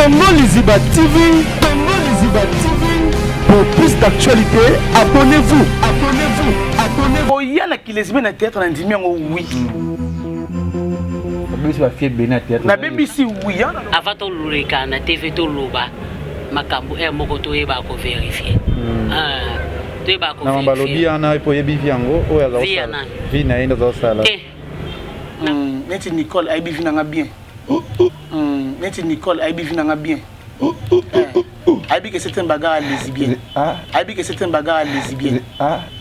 Tongo Liziba TV. Tongo Liziba TV. Pour plus d'actualité, abonnez-vous. Abonnez-vous. Abonnez-vous. Il y a qui les met dans le théâtre en disant oui. Na BBC oui. Avant de l'ourika, na TV to loba, makambo mokoto eba ko vérifier. To eba ko vérifier. Na balobi ana ipo yebi viango oya za osala. Vi na enda za osala. Neti Nicole aibi vinanga bien. Neti Nicole aibi vinanga bien. Aibi que c'est un bagarre lesbienne. Aibi que c'est un bagarre lesbienne.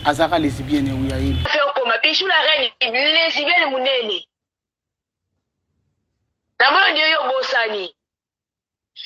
Azara lesbienne oui aibi. Fait comme bichou la reine lesbienne munene. Namona ndio yo bosani.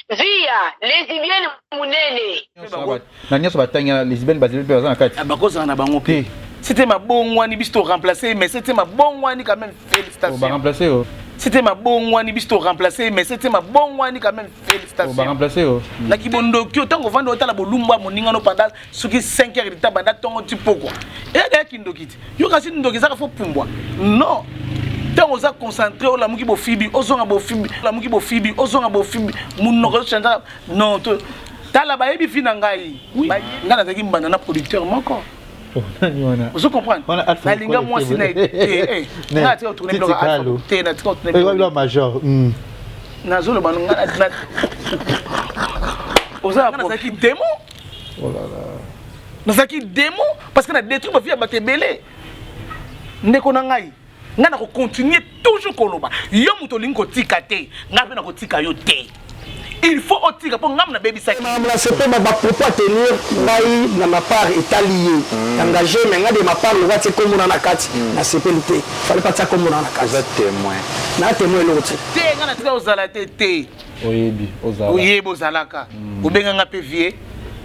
Via lesbienne munene. Na nyoso batanya lesbienne bazile pe bazana kati. Bakoza na bango pe. C'était ma bonne wani bisto remplacé mais c'était ma bonne wani quand même félicitations. On va remplacer oh. C'était ma bonne wani bisto remplacé mais c'était ma bonne wani quand même félicitations. On va remplacer oh. Na kibondo ki otango vando otala bolumba moninga no pendant soki 5 heures de temps banda tongo tipo quoi. Et là kindokiti. Yo kasi ndoki za fo pumbwa. Non. Tant on s'est concentré au la muki bo fibi, ozonga bo fibi, la muki bo fibi, ozonga bo fibi, mun ko changa non to tala ba yebi fina ngai. Oui. Ngana zaki mbana na producteur moko. Vous comprenez? La linga moi si na na te tourner bloc à te na te tourner bloc major. Na zolo banu ngana na oza ngana zaki démon. Oh là là. Na zaki démon parce que na détruit ba vie ba te belé. Ndeko na ngai. Ngana ko continuer toujours koloba. Yo muto lingo tika te, ngabe na ko tika yo te. Il faut otika pour ngam na baby sac. La CP m'a propos à tenir mai na ma part est lié. Engagé mais ngade ma part le wati comme na kati na CP luté. Fallait pas ça comme na kati. Vous êtes témoin. Na témoin l'autre. Te ngana tika ozala te. Oyebi ozala. Oyebi ozalaka. Obenga ngape vie.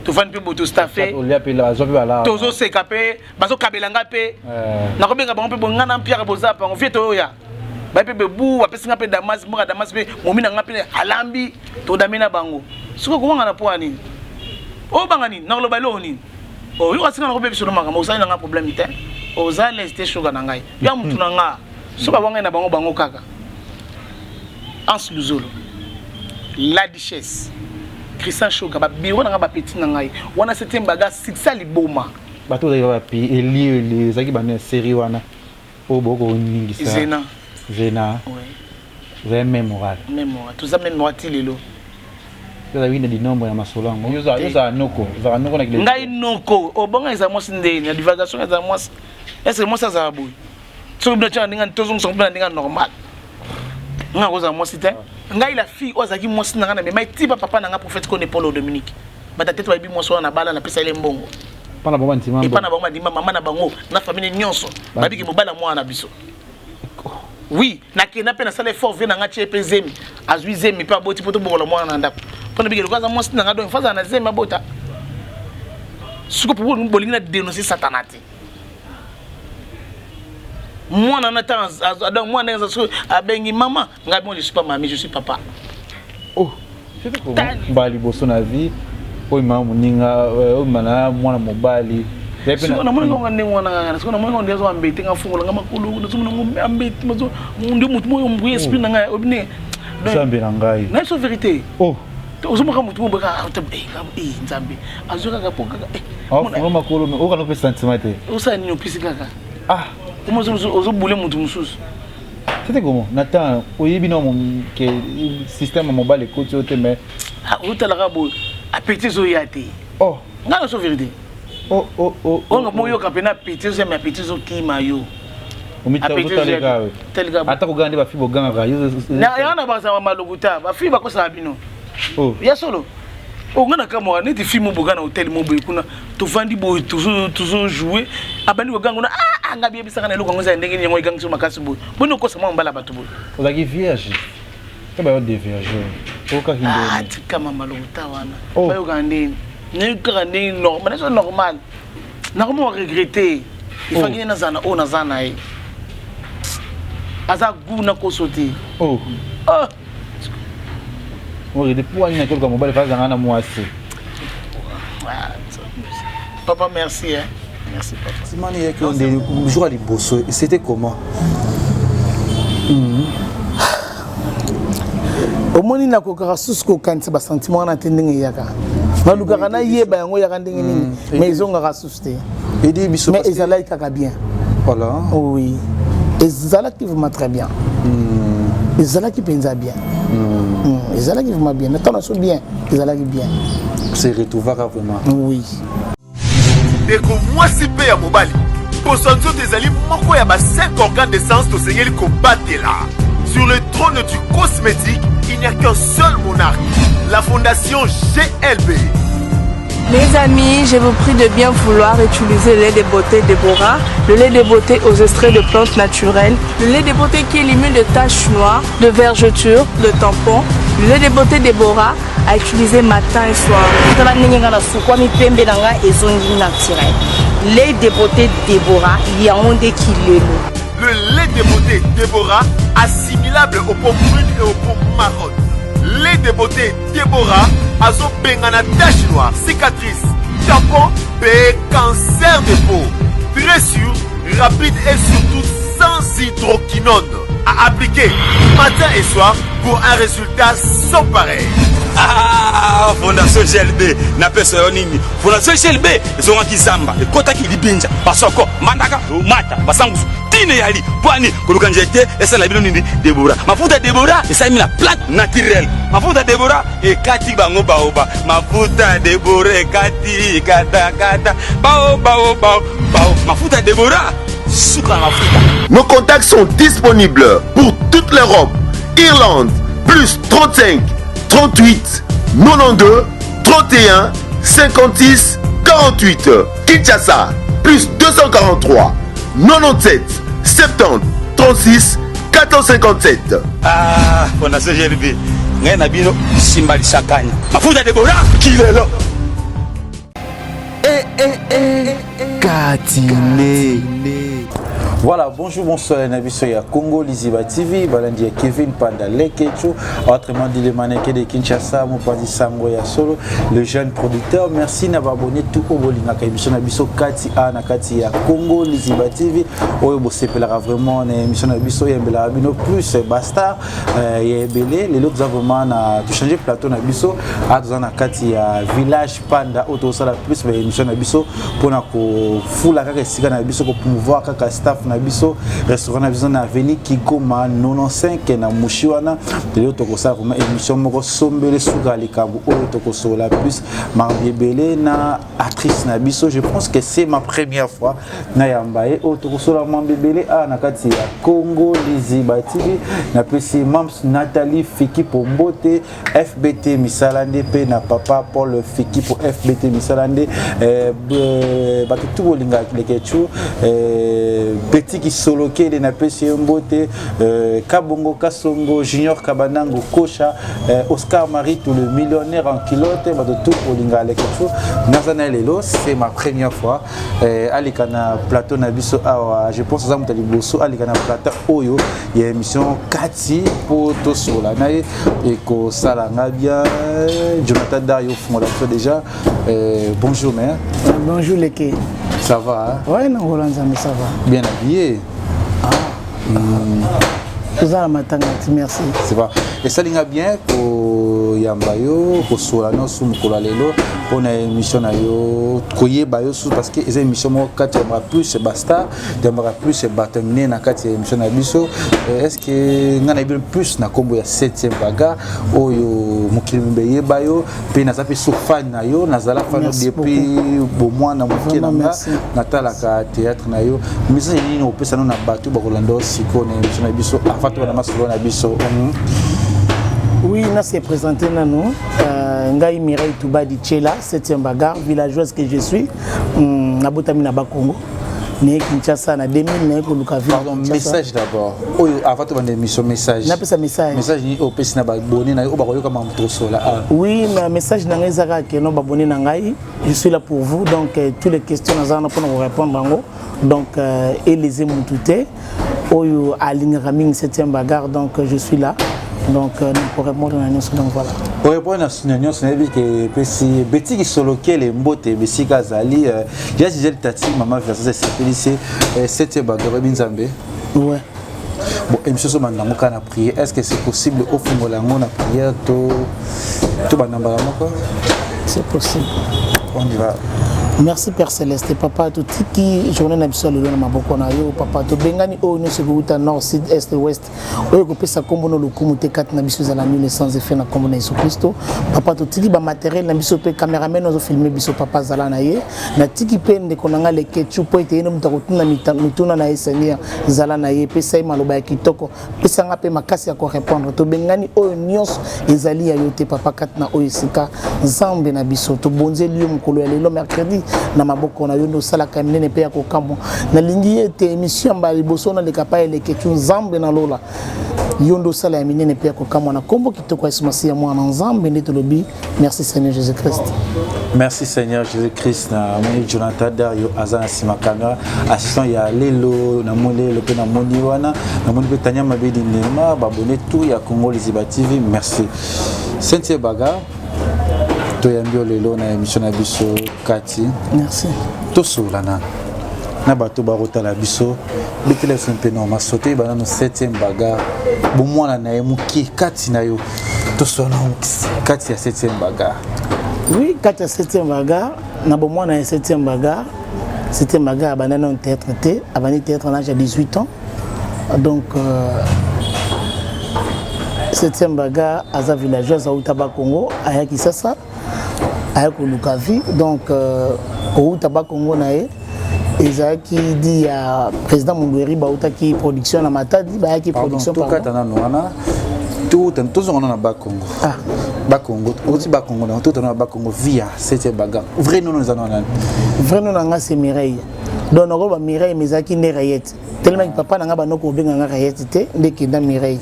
Tu vas nous tout staffé. Tozo sekapé, bazo kabelanga pe. Na ko benga bango pe ngana mpia boza pa on vie to ya. Ba pe bebu apesi ngape damas mo damas pe momina ngape alambi to damina bango. Suko ko ngana po ani. O bangani na lo balo ni. O yo asinga ko be biso maka mo sa nga problème te. O za leste sugar na ngai. Ya mutu na nga. Suka wanga na bango kaka. Ans Luzolo. La Duchesse. Christian Choga ba biro na ba petit na ngai wana c'était mbaga siksa liboma bato za ba pi eli zaki ba na série wana o boko ningi sa Zena ouais mémoire tout ça mémoire tilelo za wina di nombre ya masolango yoza noko na kile ngai noko o bonga za mosi ndeni na divagation za mosi est-ce mosi za boy so bino tcha ndinga tozong so bino ndinga normal nga koza mosi te ngai la fille ozaki mosi na ngana mais tipa papa na nga prophète ko ne Paul Dominique bata tete ba bi mosi na bala na pesa ile mbongo pana boma ntima e pana boma ndima mama na bango na famille nyonso babiki mobala mwana biso oui na kena pe na sala effort vena nga chepe zemi azui zemi pa boti poto bokola mwana na ndako pona biki lokaza mosi na nga do faza na zemi abota suko pour bolinga dénoncer satanati moi en attendant moi abengi maman ngabi moi je suis pas mamie je suis papa. Oh c'est comment bali boso na vie o mama muninga o mana mwana mobali siko na mwana ngane mwana siko na mwana ndezo ambeti ngafungola ngamakulu na sumu ngombe ambeti mazo ndi mutu moyo mbuye esprit na ngai obine nzambe na ngai na so vérité oh ozumuka mutu mbaka nzambe azuka kapoka oh makulu o kana pe sentiment usani opisi kaka ah comment ozo boule mutu mususu c'était comment Nathan oyebi no mon que système mobile côté ote mais utala bo appétit zo yate oh ngana so vérité oh on moyo kapena appétit zo mais appétit zo kima yo umita telga ata ko gande ba fibo ganga yo na yana ba sa maloguta ba fiba ko sabino oh ya solo o ngana kama ni ti film boga na hotel mo boy kuna to vandi boy toujours jouer abandi ganga na ngabi ebisaka na eloko ngoza ndenge nyengo igangi makasi boy bono ko sama mbala batu boy ozaki vierge ke ba yo de vierge oka hindo tika mama lokuta wana ba yo gandeni ne ka ndeni normal c'est normal na ko mo regretter il faut que na zana o na zana ai aza gu na ko sauter oh oui, depuis on a quelque mobile phase dans moi c'est. Papa merci hein. Merci papa. Simani que on jour à Liboso, c'était comment? omoni na kokaka susu kokanisa ba sentiment na tendenge yaka na lukaka na yeba yango yaka ndenge nini mais ezongaka susu te edi biso mais ezalaki kaka bien voilà oui ezalaki vraiment très bien ezalaki penza bien ezalaki vraiment bien natana so bien ezalaki bien c'est retrouvaka vraiment oui ndeko mwasi mpe ya mobali poso nzoto ezali moko ya ba 5 organes de sens tosengeli kobatela. Sur le trône du cosmétique, il n'y a qu'un seul monarque, la fondation GLB. Mes amis, je vous prie de bien vouloir utiliser le lait de beauté Déborah, le lait de beauté aux extraits de plantes naturelles, le lait de beauté qui élimine de taches noires, de vergetures, de tampons, le lait de beauté Déborah à utiliser matin et soir. Lait de beauté Déborah, il y a un des kilos. Le lait de beauté Déborah, assimilable aux peaux brunes et aux peaux marronnes. Lait de beauté Déborah, azo bengana tache noire, cicatrice, tampon, et cancer de peau. Très sûr, rapide et surtout sans hydroquinone. À appliquer matin et soir pour un résultat sans pareil. Ah, Fondation GLB, n'a pas ce nini. Fondation GLB, ils ont qui zamba, et kota qui libinja, basoko, mandaka, mata, basangus, tine yali, poani, kolukanjete, et ça la bilon nini, Déborah. Ma fouta Déborah, et ça mis la plate naturelle. Ma fouta Déborah, et kati bango baoba. Ma fouta Déborah, et kati, kata, kata, bao, bao, bao, bao. Ma fouta Déborah, soukra ma fouta. Nos contacts sont disponibles pour toute l'Europe. Irlande, plus 35 38 92 31 56 48. Kinshasa, plus 243 97 70 36 457. Ah, Fondation GLB. Ngay na bino simbali sakanya. Mafuta Déborah kilelo. Katine. Voilà, bonjour, bonsoir, Nabiso ya Congo, Liziba TV, Balandi Kevin Panda Lekecho, autrement dit le mannequin de Kinshasa, Mopadi Sango ya Solo, le jeune producteur. Merci d'avoir abonné tout au Bolinga émission Nabiso Kati A na Kati ya Congo, Liziba TV. Oyo bosse pelara vraiment na émission Nabiso ya Mbela Bino plus Basta ya Belé, les autres vraiment na tout changer plateau Nabiso, a na Kati ya village Panda auto sala plus ba émission Nabiso pour na ko fula kaka sika Nabiso ko promouvoir kaka staff biso restaurant na biso na avenue Kigoma 95 na Mushiwana lelo tokosa vraiment émission moko sombele suka likambo oyo tokosola plus Marbiebele na actrice na biso. Je pense que c'est ma première fois na yambaye oyo tokosola Marbiebele a na kati ya Congo Liziba TV na pesi Mams Nathalie Fiki Pombote FBT Misalande pe na papa Paul Fiki pour FBT Misalande bato tout bolinga lekechu Petit qui solo qui est na pesi mbote Kabongo Kasongo Junior Kabanango Kocha Oscar Marie tout le millionnaire en kilote bato tout bolinga avec tout nazana lelo c'est ma première fois alikana plateau na biso awa je pense ça mutali boso alikana plateau oyo ya émission Kati pour to sola na et ko sala nga bien Jonathan Dario fonda déjà bonjour mère. Bonjour Leke. Ça va hein? Ouais, non, Roland Zame, ça va. Bien habillé. Ah. Tout ça, merci. C'est pas. Et ça, il y a bien pour Yambayo, pour Solano, sous Moukolalelo, pour une émission Koye Bayo, parce que les émissions, quand il y aura plus, c'est Basta, il y aura plus, c'est Batemné, quand il y a émission Nabiso. Est-ce que il y a plus, na Combo, il y a 7e bagarre, où il y a Moukilumbe Bayo, puis il y a des fan nayo, Nazala fan depuis Beaumois, na Moukinanga, Natala théâtre nayo. Mais ça, il y a des gens qui ont battu, Rolando, Siko, na émission Nabiso. Oui, on s'est présenté Nano. Ngai Mireille Touba di Tchela, 7e bagarre, villageoise que je suis. Nabotami Naba Congo. Né Kinshasa na 2000 né ko Lukavi. Pardon, message d'abord. Avant de demander mission message. Na pesa message. Message ni opesi na ba boni na ba koyoka mamtoso là. Oui, ma message na ngai zaka ke no ba boni na ngai. Je suis là pour vous donc toutes les questions nazana pour vous répondre bango. Donc Élysée Moutouté. Oyo Aline Raming 7e bagarre donc je suis là donc pour répondre à nous donc voilà pour répondre à nous c'est que petit Betty qui solo quel mbote Bessi Kazali j'ai dit tati maman verset c'est 7e bagarre Binzambe ouais Bon, émission sur Mandango quand on a prié, est-ce que c'est possible au fond de la prière tout Bandamba quoi? C'est possible. On y va. Merci Père Céleste, papa tout qui journée n'absent le don maboko na yo papa to bengani o no se kuta nord sud est ouest oyo ko pesa kombo no lokumu te kat na biso za la nuit sans effet na kombo na Yesu Kristo papa to tiki ba matériel na biso pe cameraman ozo filmer biso papa zala na ye na tiki pe ndeko nanga le ketchu po ete no mutako tuna mituna na Seigneur zala na ye pesa i maloba ya kitoko pesa nga pe makasi ya ko répondre to bengani o nyos ezali ya yo te papa kat na oyo sika nzambe na biso to bonze liyo mukolo ya lelo mercredi na maboko na yo ndo sala kamene pe ya kokambo na lingi ete émission ba liboso na le kapa ele ke nzambe na lola yo ndo sala ya minene pe ya kokambo na kombo kitoko Yesu Masiya mwana nzambe ndeto lobi merci Seigneur Jésus Christ. Merci Seigneur Jésus Christ na moni Jonathan Dario azana sima kamera assistant ya lelo na mole le pe na moni wana na moni pe tanya mabedi nema babone tout ya Congo Liziba TV merci. Saint Baga toyambio lelo na émission na biso Kati. Merci. Tosolana na bato barota la biso bitele sempe no masote bana no 7e bagarre bo mwana na emuki Kati na yo tosona Kati ya 7e bagarre. Oui, Kati ya 7e bagarre na bo mwana ya 7e bagarre. 7e bagarre banana on théâtre té abani théâtre à l'âge de 18 ans. Donc 7e bagarre aza villageoise à Outaba Congo aya Kisasa avec Lukavi donc au Taba Congo nae ezaki dit à président Mundweri bauta qui production na Matadi ba qui production par katana noana tout on na ba Congo ba Congo aussi ba Congo na tout on na ba Congo via cette bagarre vrai non nous en vrai non nga c'est Mireille donc on ba Mireille mezaki ne rayette tellement que papa nanga banoko benga nga rayette te ndeki na Mireille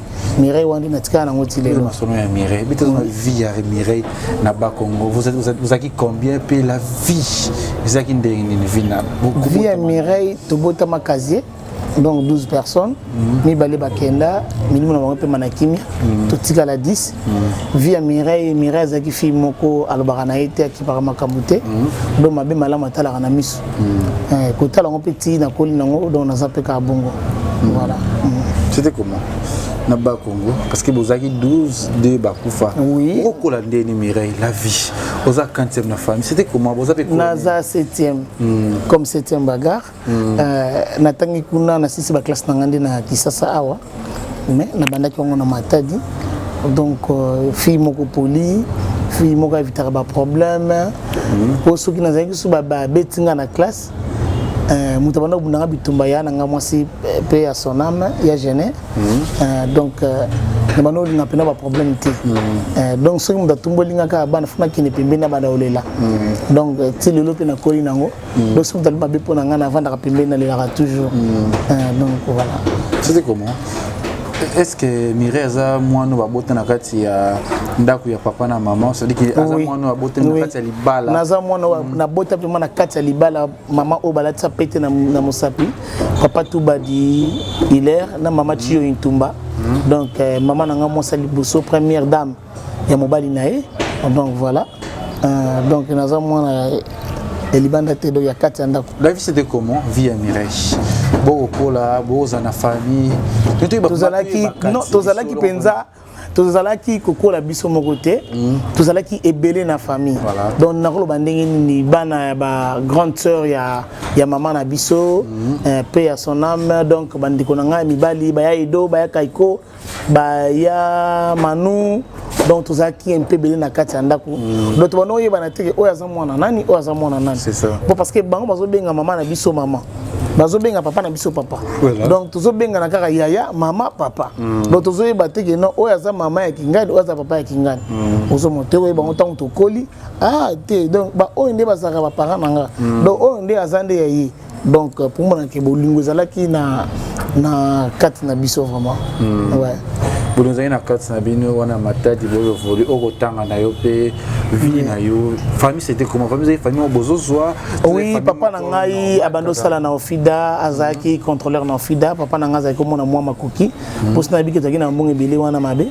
wandi natika na ngotile le masono ya Mireille bito na vie ya Mireille na ba Congo vous avez combien pe la vie vous avez une vie na vie ya Mireille to bota makazier donc 12 personnes mi balé bakenda minimum na bango pe manakimia to tika la 10 vie ya Mireille zaki fi moko alobaka na ete ki para makamute donc mabe malama tala na miso ko tala ngo petit na koli nango donc na zape ka bongo voilà. C'était comment na ba Congo parce que vous avez 12 de bakufa oui beaucoup la ndeni Mireille la vie aux 40e na famille c'était comment vous avez naza 7e comme 7e bagarre na tangi kuna na sisi ba classe nangande na Kisasa awa mais na bandaki ngo na Matadi donc fille moko poli fille moko evitaka ba problème pour ceux qui nazaki su ba betinga na classe mutabana bunanga bitumba ya nanga mwasi pe ya soname ya gêné donc na bano na pena ba problème te donc ce qui mda tumbolinga ka bana funa kine pembe na bana olela donc ti lelo pe na koli nango donc ce mda ba be pona nga na vanda ka pembe na lela toujours donc voilà. C'était comment est-ce que Mireza moi nous va botter na kati ya ndaku ya papa na maman c'est dit que aza moi nous va botter na kati ya libala naza moi na botter pe na kati ya libala maman obala tsa pete na mosapi papa tout badi hilaire na maman Chio Intumba donc maman nanga mosa liboso première dame ya mobali nae donc voilà donc naza moi na elibanda te do ya kati ya ndaku. La vie c'était comment vie à Mireille beaucoup là beaucoup en famille tozalaki penza tozalaki kokola biso moko te tozalaki ebele na famille donc nakoloba ndenge nini bana ba grande sœur ya maman na biso pe ya son âme donc bandiko na ngai mibali baya Edo baya Kaiko baya Manu donc tozalaki un peu belé na kati ya ndako donc bano yeba te oyo aza mwana nani oyo aza mwana nani c'est ça bon parce que bango bazobenga maman na biso maman bazobenga papa na biso papa donc tozobenga na kaka yaya mama papa donc tozoyeba te ke non oyo aza mama ya kingani oyo aza papa ya kingani ozomote oyo bango ntango tokoli te donc ba oyo nde bazalaka ba parents nanga donc oyo nde aza nde ya ye donc pour moi ke bolingo ezalaki na kati na biso vraiment ouais Vous avez une carte Nabino, on a matadi, vous voulez au tanga na yo pe vie na yo. Famille c'était comment? Famille famille au bozozoa. Oui, papa nangai abando sala na ofida azaki contrôleur na ofida. Papa nangai azaki comme na moi makoki. Pour ça nabi que tagi na mbonge belé wana mabe.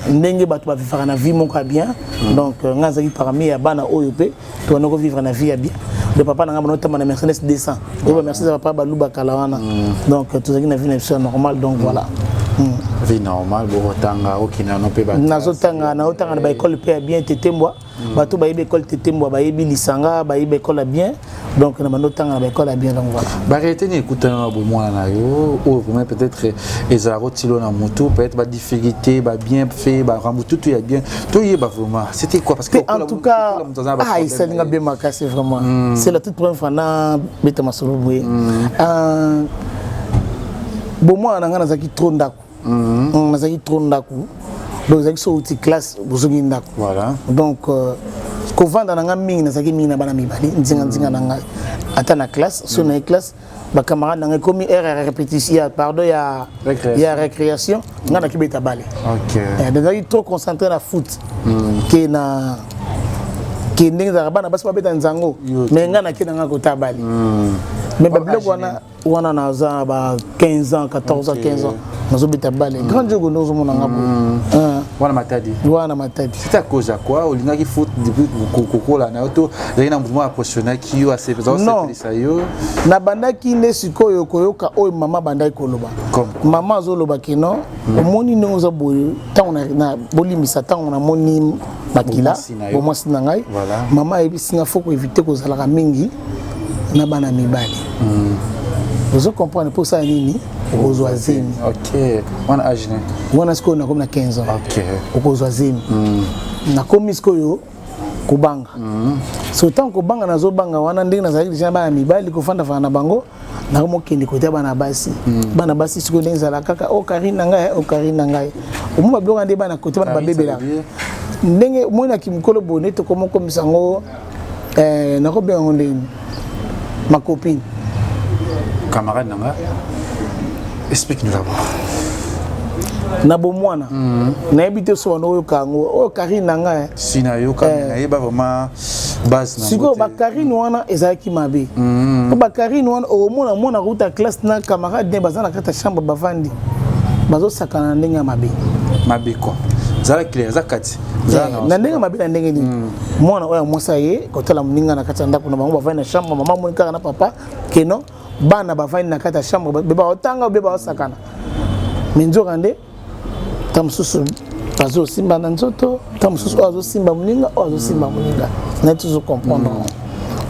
Ndenge bato ba vivre na vie moko bien. Donc ngazaki parmi ya bana oyo pe to na ko vivre na vie bien. Le papa nangai bano tama na Mercedes 200. Et Mercedes papa baluba kalawana. Donc tout ça qui na vie na normal donc voilà. Vie normale, bon tanga okina no pe ba. Nazotanga na otanga ba école pe bien tetembwa. Bato ba école tetembwa ba yebi lisanga ba école bien. Donc na manotanga ba école bien donc voilà. Ba arrêter ni écouter na bo moi na yo ou peut-être ezaro tilo na moto peut-être ba difficulté ba bien fait ba ramutu tout y a bien. Tout y est ba vraiment. C'était quoi parce que en tout cas il s'est bien marqué vraiment. C'est la toute première fois na beta masolo boye. Bon moi na ngana zaki trop ndako. Nazaki trop ndaku donc zaki so uti classe bozogi ndaku voilà donc ko vanda na mingi nazaki mingi na bana mibali nzinga na ngai ata na classe so na classe ba camarade na ngai komi erreur répétition pardon ya récréation ngana kibeta balé OK nazaki trop concentré na foot ke na ke ndenge za bana basi babeta nzango mais ngana ke na kota balé mais babiloko wana naza ba 15 ans 14 ans 15 ans nazobita balé grand jogo nozo mona ngabo wana matadi c'est à cause à quoi olinga ki foot depuis kokola na auto na mouvement approchona ki yo assez présent ça yo na bandaki ne sikoyo koyoka oyo mama bandai koloba mama azoloba kino omoni ne oza boye tant na bolimisa tant na moni bakila bo mwasi na ngai mama ebisinga foko éviter kozala ka mingi na bana mibali vous comprenez pour ça nini okozwazemi OK on âge wana siko na comme na 15 ans OK okozwazemi na komi siko yo kubanga so tant kubanga nazo banga wana ndenge nazali déjà bana mibali ko fanda fana bango na ko mokende ko bana basi siko lenza la kaka o karina ngai omo babloka nde bana ko bana babebela ndenge mona kimkolo boneto ko moko misango na ko bien ndenge ma copine camarade nanga explique-nous d'abord na bomwana na ebité so wana oyo kango o Karine nanga sina yo na yeba vraiment base na siko ba Karine wana ezaki mabe ba Karine wana o mona ruta classe na camarade ne bazana kata chambre bavandi bazo sakana ndenge mabe quoi zala clair zakati na ndenge mabe na ndenge ni mwana oyo mosa ye kotala mninga na kata ndako na bango bavandi na chambre mama monika na papa keno bana bavandi na kata chambre beba otanga beba osakana minzo rande tamsusu bazo simba na nzoto tamsusu ozo simba muninga na tuzo comprendre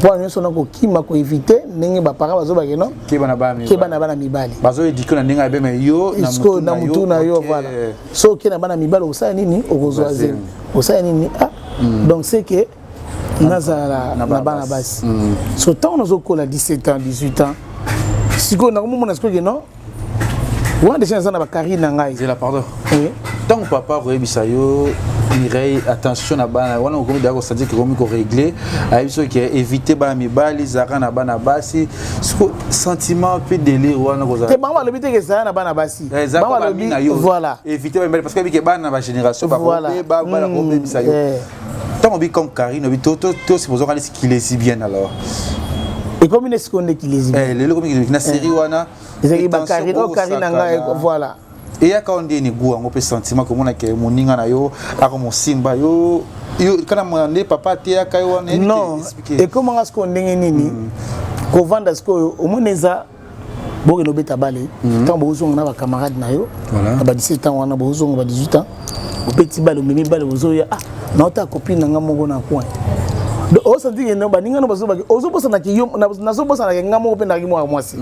pour nous sona ko kima ko éviter ndenge ba para bazo bakeno keba na bana mibali bazo éduquer na ndenge abeme yo na mutu na yo voilà so ke na bana mibali osaya nini okozwazemi osaya nini donc c'est que nazala na bana basi so tant nous okola 17 ans 18 ans siko na mo mona siko que non ouais déjà ça na ba Karine ngai c'est la pardon tant papa rebisa yo Mireille attention na bana wana ko ndako c'est-à-dire que comme ko régler ay biso que éviter bana mibali zaka na bana basi siko sentiment peu délire wana ko za te bana lobité que ça na bana basi bana lobi voilà éviter bana parce que bana ba génération ba bana ko rebisa yo tant on bi comme Karine obi to supposons aller qu'il est si bien alors et comme une seconde qu'il est le comme na série wana ezaki ba Karine o Karine ngai voilà et ya quand on dit ni goût on peut sentiment comme on a que moninga na yo ako mo simba yo kana mwande papa te ya kayo wana non et comment est-ce qu'on ndenge nini ko vanda sko au moneza boke no beta balé tant bozonga na ba camarade na yo ba 17 ans wana bozonga ba 18 ans au petit bal au mimi bal bozoya na ta copine nga moko na coin o senti que no baninga no bazo ba ozo bosa na ki yo na zo bosa na nga moko pe na ki mo mwasi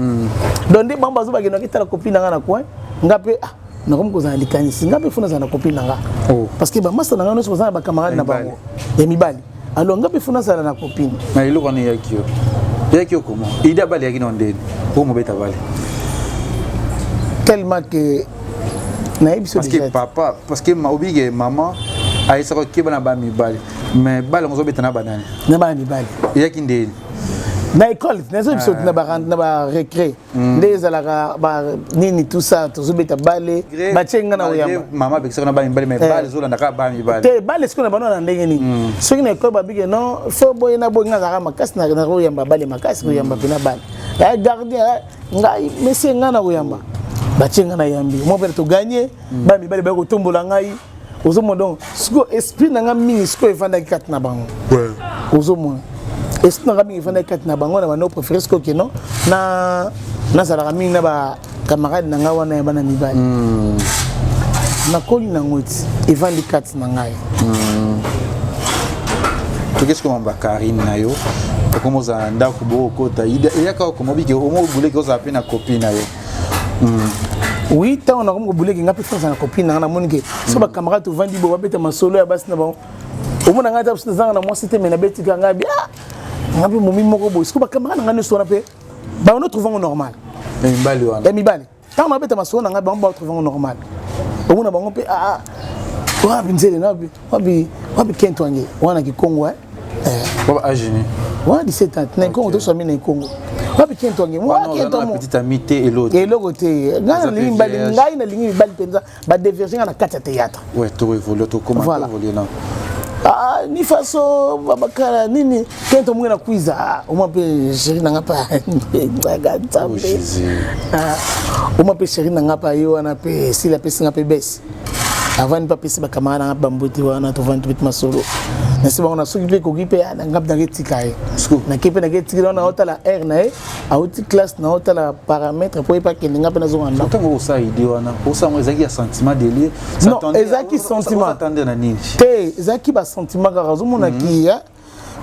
donc de bamba zo ba ke no kitala copine nga na coin nga pe na comme kozala likanisi nga pe funa za na copine nga parce que ba masa na nga no so za ba camarade na bango ya mibali alors nga pe funa za na copine na ilo kani yakio comment ida bali yakino ndeni ko mo beta bali tellement que na ebiso parce que papa parce que ma oblige maman aisa ko kibana ba mibali mais bali ngozo beta na banani na ba mibali yakindeni na école nazo biso na ba récré ndeza la ba nini tout ça tozobeta balé ba tchenga na oyamba mama bekisa na ba mbali mais balé zo na ka ba mi balé te balé ce qu'on a bana na ndenge ni soki na école ba bige non faut boye na boye ngaka makasi na oyamba balé makasi oyamba pina balé ya gardien ngai monsieur ngana oyamba ba tchenga na yambi mo pere to gagner ba mi balé ba ko tombola ngai ozomo donc siko esprit na nga mingi siko evanda kat na bango ozomo esprit na nga mingi evanda kat na bango na bano préféré siko ke non na sala mingi na ba camarade na nga wana bana mibali na koli na ngoti evandi kat na ngai to qu'est-ce qu'on va Karine na yo comment ça ndako boko ta ida ka ko mobike o mo bule ko za pe na copine na yo oui tant on a comme boulé qui n'a pas fait na copine na monike so ba camarade vandi bo babeta masolo ya basi na ba o mona ngata basi na moi c'était mais na beti ka ngabi ngabi momi moko bo so ba camarade na ngane so na pe ba on trouve normal mbali wana mbali tant on babeta masolo na ngabi on ba trouve normal o mona bango pe wa binzele na wabi kento nge wana ki Congo baba agini wa 17 ans na Congo to so mi na Congo wapi kento nge moi kento mo petite amitié et l'autre ngana limbali ngai na lingi bali penza ba diversion na kata théâtre ouais to évoluer to comment évoluer là ni façon babakala nini kento mwe na kuiza o mape chéri na ngapa ngata be o mape chéri na ngapa yo na pe si la pesi ngape besi avant pas pesi ba kamara ngapa mbuti wana to vant bit masolo na se ba na soki pe ko gipe na ngapa na getikae na kipe na getikira na hotela r na a haute classe na hotela paramètre pour pas que ngapa na zo nganda tango sa idi wana o sa mo ezaki sentiment délire non ezaki sentiment attendre na nini te ezaki ba sentiment ka razo mona kiya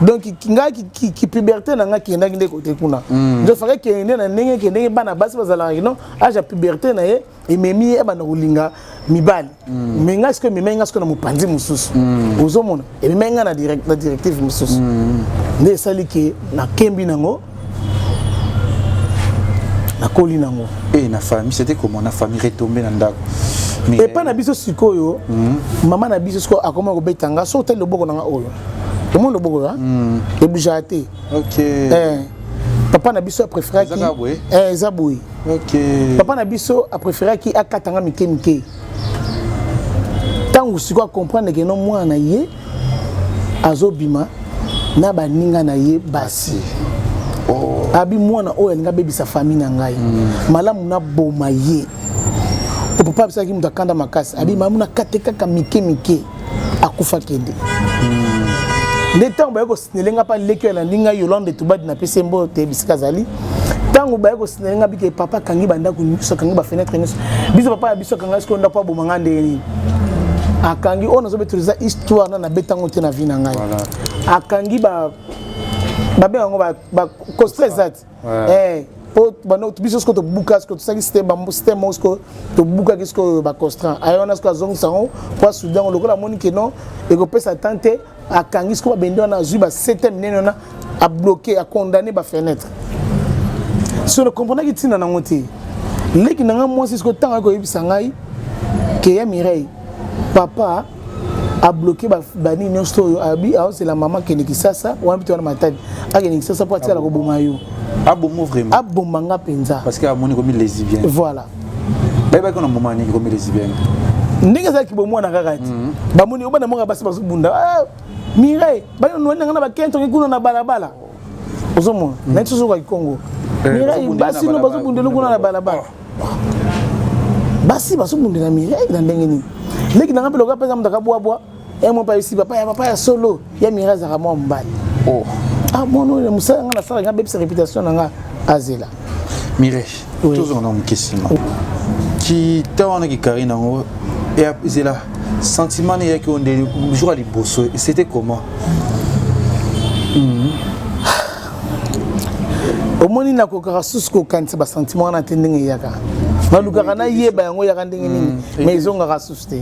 donc ki puberté na nga ki ndaki ndeko te kuna je ferais que na ndenge ke ndenge bana basi bazala non âge puberté na ye ememi e bana kulinga mibali mais nga ce que mi menga ce que na mopanzi mususu ozomona e menga na directive mususu nde sali ke na kembi nango na koli nango et na famille c'était comment na famille retombée na ndako et pas na biso sikoyo maman na biso sikoyo akoma ko betanga so tel le boko na oyo tout le monde le boko là et bougeaté OK papa na biso a préféré qui Zaboué OK papa na biso a préféré qui akatanga mike tangu siko comprendre que non moi na ye azobima na baninga na ye basi abi mwana oyo nga baby sa famille na ngai malamu na boma ye o papa bisa ki mutakanda makasi abi mamu na kateka ka mike akufa kende Netango ba ko sinelenga pa leke la linga Yolande tubadi na pesembo te bisika zali tango ba ko sinelenga bike papa kangi banda ku so kangi ba fenêtre niso biso papa biso kanga sko nda pa bomanga ndeni akangi ona zo beturiza histoire na betango te na vina ngai akangi ba be ngo ba ko stressat po bano biso sko to buka sko to saki système mosko to buka kisko ba constraint ayona sko zong sango po soudan lokola moni ke non e ko pesa tante akangi sko ba bendo na zuba 7e neno na a bloqué a condamné ba fenêtre sur le comprendre ki tina na ngoti leki na ngamo sisko tanga ko yibisa ngai ke ya Mireille papa a bloqué ba ni nyonso abi a c'est la maman qui niki sasa wa mtu na matadi a niki sasa po atela ko boma yo abomo vraiment abomanga penza parce que amoni comme lesbienne voilà baba ko na moment ni comme lesbienne ndenge za ki bomo na kakati ba moni obana monga basi basu bunda Mireille ba no ngana ba kento ngikuno na balabala ozomo na tsuzo kwa Kongo Mireille basi no basu bundelo kuna na balabala basi basu bundela Mireille na ndenge ni leki na ngapelo ka pesa mutaka bwa mo pa ici papa ya solo ya Mireille za kama mbali mono le musala nga na sala nga bebisa réputation nga azela Mireille toujours on a une question qui t'en qui Karine ngo et c'est là sentiment ne yaki on de jour à liboso c'était comment omoni na ko kara susko kanisa ba sentiment na tendenge yaka baluka kana yeba yango yaka ndenge nini mais ils ont rasuste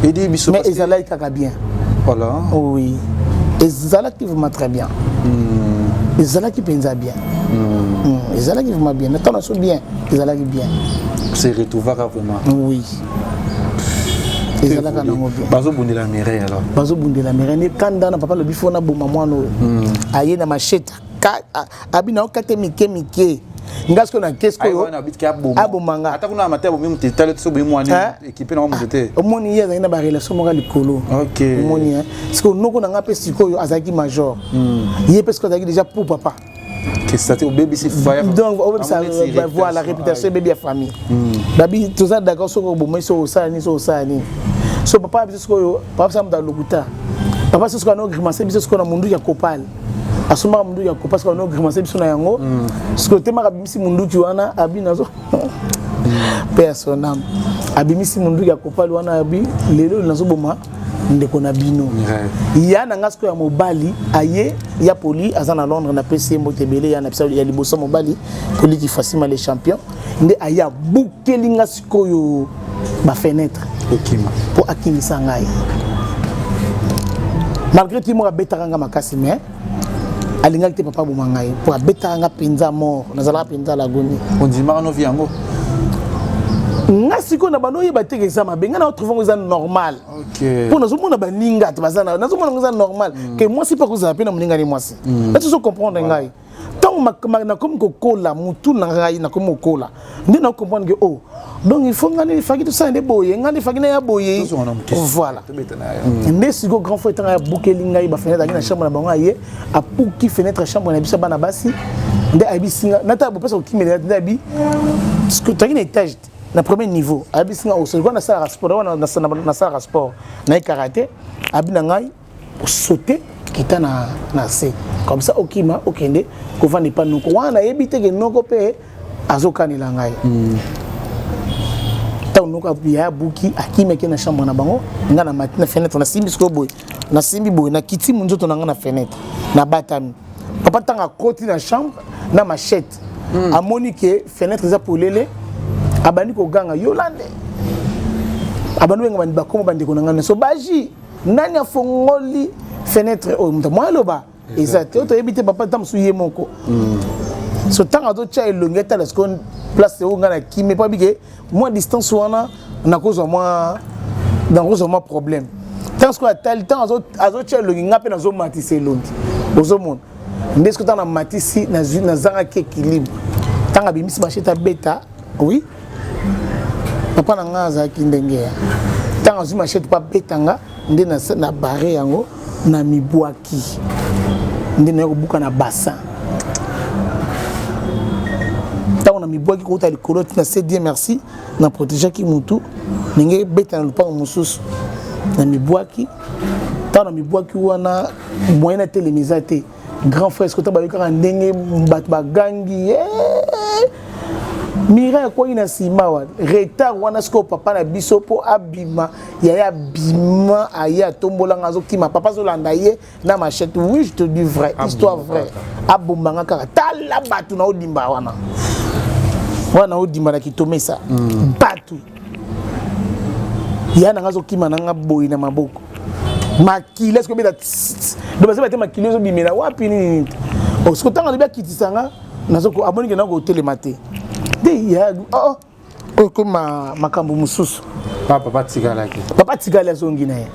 et dit biso mais ils allaient kaka bien voilà oui ils allaient vraiment très bien ils allaient qui pensa bien ils allaient vraiment bien attends sont bien ils allaient bien c'est retrouver vraiment oui ils allaient kana ngo bien bazo bundela la Mireille alors bazo bundela la Mireille ne kanda na papa le bifo na boma mwana aye na machete abina okate mike ngasko na kesko abomanga ata kuna amateur bo même tele so bo mwani équipe na mo tete omoni ya na ba relation mo likolo OK omoni parce que noko na ngape sikoyo azaki major yé parce que azaki déjà pour papa que ça au bébé c'est fire donc ça voit la réputation bébé à famille babi tout ça d'accord so bo mo so sani so papa biso sikoyo papa ça mda lokuta papa c'est ce qu'on a grimacer biso ce qu'on a mundu ya kopal asoma mundu ya kopal ce qu'on a grimacer biso na yango ce que tema kabimisi mundu ki wana abi nazo personnam abimisi mundu ya kopal wana abi lelo nazo boma ndeko na bino ya na ngasko ya mobali aye ya poli azana Londres na PC Motebele ya na pisa ya liboso mobali poli qui fasima les champions nde aya bukeli ngasko yo ba fenêtre okima pour akimisa ngai malgré tout moi betaranga makasi mais alinga te papa bomangai pour betaranga penza mort nazala penza la goni on dit marano viango ngasiko na bano yeba te kesa mabenga na trouver ngo za normal OK pour nous mona baninga te bazana nazo mona ngo za normal que moi si pas ko za pe na muninga ni moi si tu so comprendre ngai tant na comme kokola mutu na ngai na comme kokola ndi na comprendre que oh donc il faut ngani faki tout ça ndé boye ngani faki na ya boye voilà ndé siko grand frère tanga bukeli ngai ba fenêtre na chambre na bango aye a pour qui fenêtre chambre na bisa bana basi ndé abi singa nata bo pesa ki mele ndé abi parce que tu as une étage na premier niveau abi singa au second na sala sport na sala sport na karaté abi na ngai sauter kita na C comme ça okima okende ko vandi pa noko wana yebite ke noko pe azokani la ngai tant noko ya buki akime ke na chambre na bango nga na matina fenêtre na simbi sko boy na simbi boy na kiti munzoto na nga na fenêtre na batami papa tanga koti na chambre na machette amoni ke fenêtre za polele abani ko ganga yolande abani wenga bandi bakoma bandi ko ngana so baji nani afongoli fenêtre o moi loba exact to ebite papa tam suye moko so tanga to cha elongeta la skon place o ngana kimi pa bige moi distance wana na cause moi dans cause moi problème tant ce que tel temps azo cha elonga pe na zo matise longi ozo mon ndesko tanga matisi na zanga ke équilibre tanga bimisi macheta beta oui papa na nga azaki ndenge ya tanga azuma machete pa betanga nde na barre yango na mibwaki nde na yobuka na bassin tango na mibwaki ko ta likolo na se Dieu merci na protéger ki mutu ninge beta na lupango mususu na mibwaki tango na mibwaki wana moyen na télémisate grand frère ce que ta ba yoka ndenge bat bagangi mira ko ina sima wa retard wana sko papa na biso po abima ya bima aya tombola ngazo kima papa zo landa ye na machette oui je te dis vrai histoire vraie abombanga kaka tala batu na odimba wana odimba na kitomesa batu ya na ngazo kima na ngaboyi na maboko makile sko beta do basa bata makile zo bimela wapi nini o sko tanga lebia kitisanga nazo ko aboni ke na ko telemate ya comme makambo mususu papa tigala zongi na ye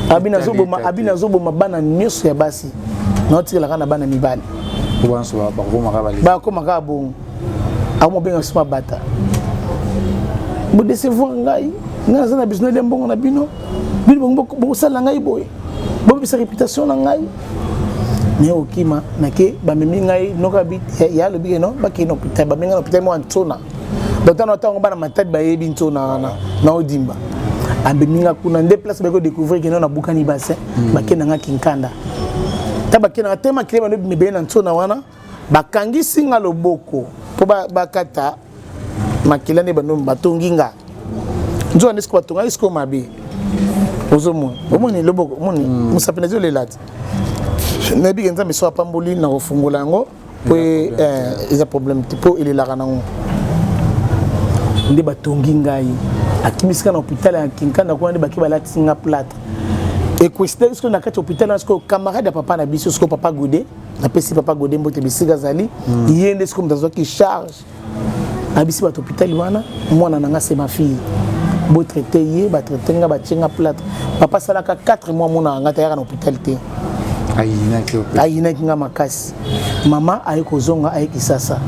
abina zoboma bana nyonso ya basi na tigala kana bana mibali ba ko maka bon amo benga suma bata bo décevoir ngai ngana zana business de mbongo na bino bo sala ngai boy bo bisa réputation na ngai mais okima nake ba memi ngai noka bit ya lo bigeno ba kino pita ba menga pita mo antona dotano tango bana matadi ba yebi ntona na odimba ambe minga kuna nde place ba ko découvrir que na bukani bassin ba kena nga kinkanda ta ba kena tema kileba no mebe na ntona wana ba kangi singa loboko po ba kata makila ne bano batonginga nzo ndisko batonga isko mabe ozomo omoni loboko omoni musapena zo lelati nabi genza miso apamboli na kofungola yango po eza problème tipo il est là kanango ndi batongi ngai akimisika na hôpital ya Kinkanda kwa ndi baki balati nga plate et question est-ce que na kati hôpital est-ce que camarade ya papa na biso est-ce que papa Godé na pesi papa Godé mbote bisika zali yende est-ce que mtazo ki charge abisi ba hôpital wana mwana nanga c'est ma fille bo traiter ye ba traiter nga ba tchenga plate papa salaka 4 mois mona nga ta ya na hôpital te ayinaki nga makasi mama aye kozonga aye kisasa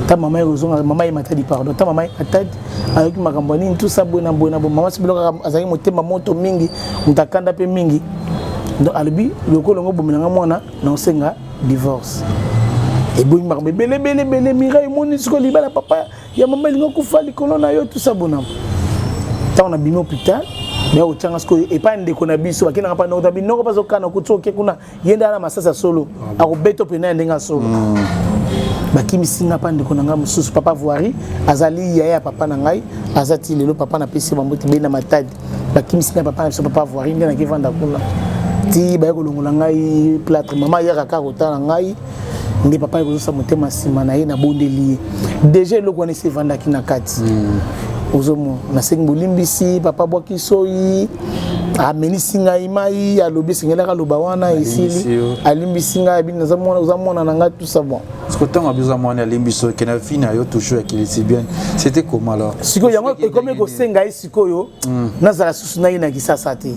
ta mama kozonga mama ye matadi pardon ta mama atadi ayoki makambo nini tout ça bona mama sibiloka azali motema moto mingi mutakanda pe mingi donc alibi lokolo ngo bominanga mwana na osenga divorce et boyi makambo bele mira moni siko libala papa ya mama lingo kufa likolo na yo tout ça bona ta on a bimi hôpital mais au tanga siko et pas ndeko na biso bakina pa no tabi no pa zokana kutsoke kuna yenda na masasa solo akobeto pena ndenga solo bakimi singa pa ndeko na nga mususu papa voiri azali ya papa na ngai azati lelo papa na pesi bambuti bena matadi bakimi singa papa voiri ndena kivanda kula ti ba ko longola ngai plâtre mama ya kaka kotana ngai ndi papa ko sa motema sima na ye na bondeli déjà loko ne se vanda kina kati ozomo na sengo limbisi papa bwaki soyi ameni singa imai alobi singela ka loba wana isili alimbisi nga bi nazamona na nga tout ça bon parce que tant besoin mona limbiso kena fina yo toujours avec les bien c'était comment alors siko yango comme ko senga isiko yo nazala susu na ina kisasa te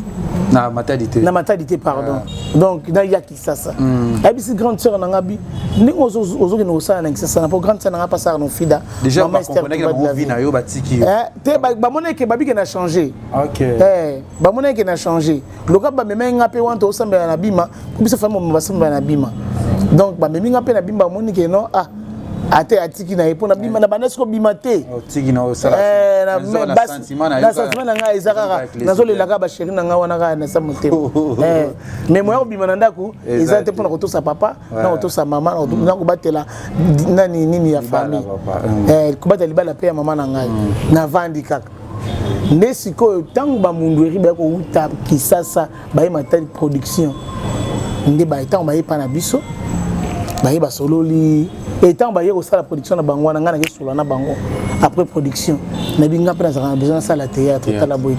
na maternité pardon donc na ya kisasa abisi grande sœur na ngabi ndingo ozoki no sala na kisasa na pour grande sœur na passer no fida déjà on connaît que mon vie na yo batiki te ba mona ke babi ke na changer OK ba mona ke na changer loka ba meme nga pe wanto osambela na bima kubisa famo basambela na bima donc ba meme nga pe na bima moni ke no ate atiki na epona bima na banesko bima te tiki na osala na sentiment na nga ezaka nazolela ka ba chéri na nga wana ka na sa motema mais moi bima na ndako ezate pona kotosa papa na kotosa mama na kobatela nani nini ya famille kobatela libala pe ya mama na ngai na vandi kaka nde sikoyo ntango bamundu eri bayako uta kisasa baye matali production nde baetango baye pa na biso baye basololi etango baye kosala production na bango wana ngai nakesola na bango après production nabi nga mpe nazalaka na besoin nasala théâtre tala boye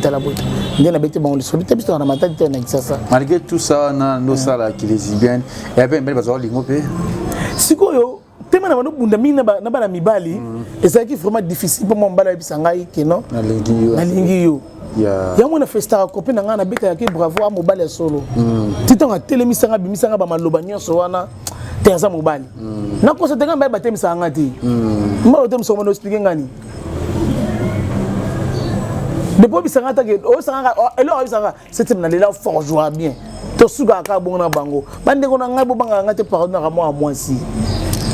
nde nabete bango lisolo te biso na matali te na kisasa malgré tout ça nosala kilesibienne epe mbele bazala lingo mpe sikoyo tema na bano bunda mingi na bana mibali ezalaki vraiment difficile pour moi mbala bisa ngai keno nalingi yo ya mwana festa copine na nga na beka yake bravo a mobali ya solo titonga telemisanga bimisanga ba maloba nyonso wana te aza mobali na kosa tenga mbala batemisa nga ti mbala temisa ngano expliquer ngani depuis bisanga ta ke o sanga elo bisanga c'était na lela fort joie bien to suga ka bonga na bango bande ko na ngai bo banga nga te pardon na moi si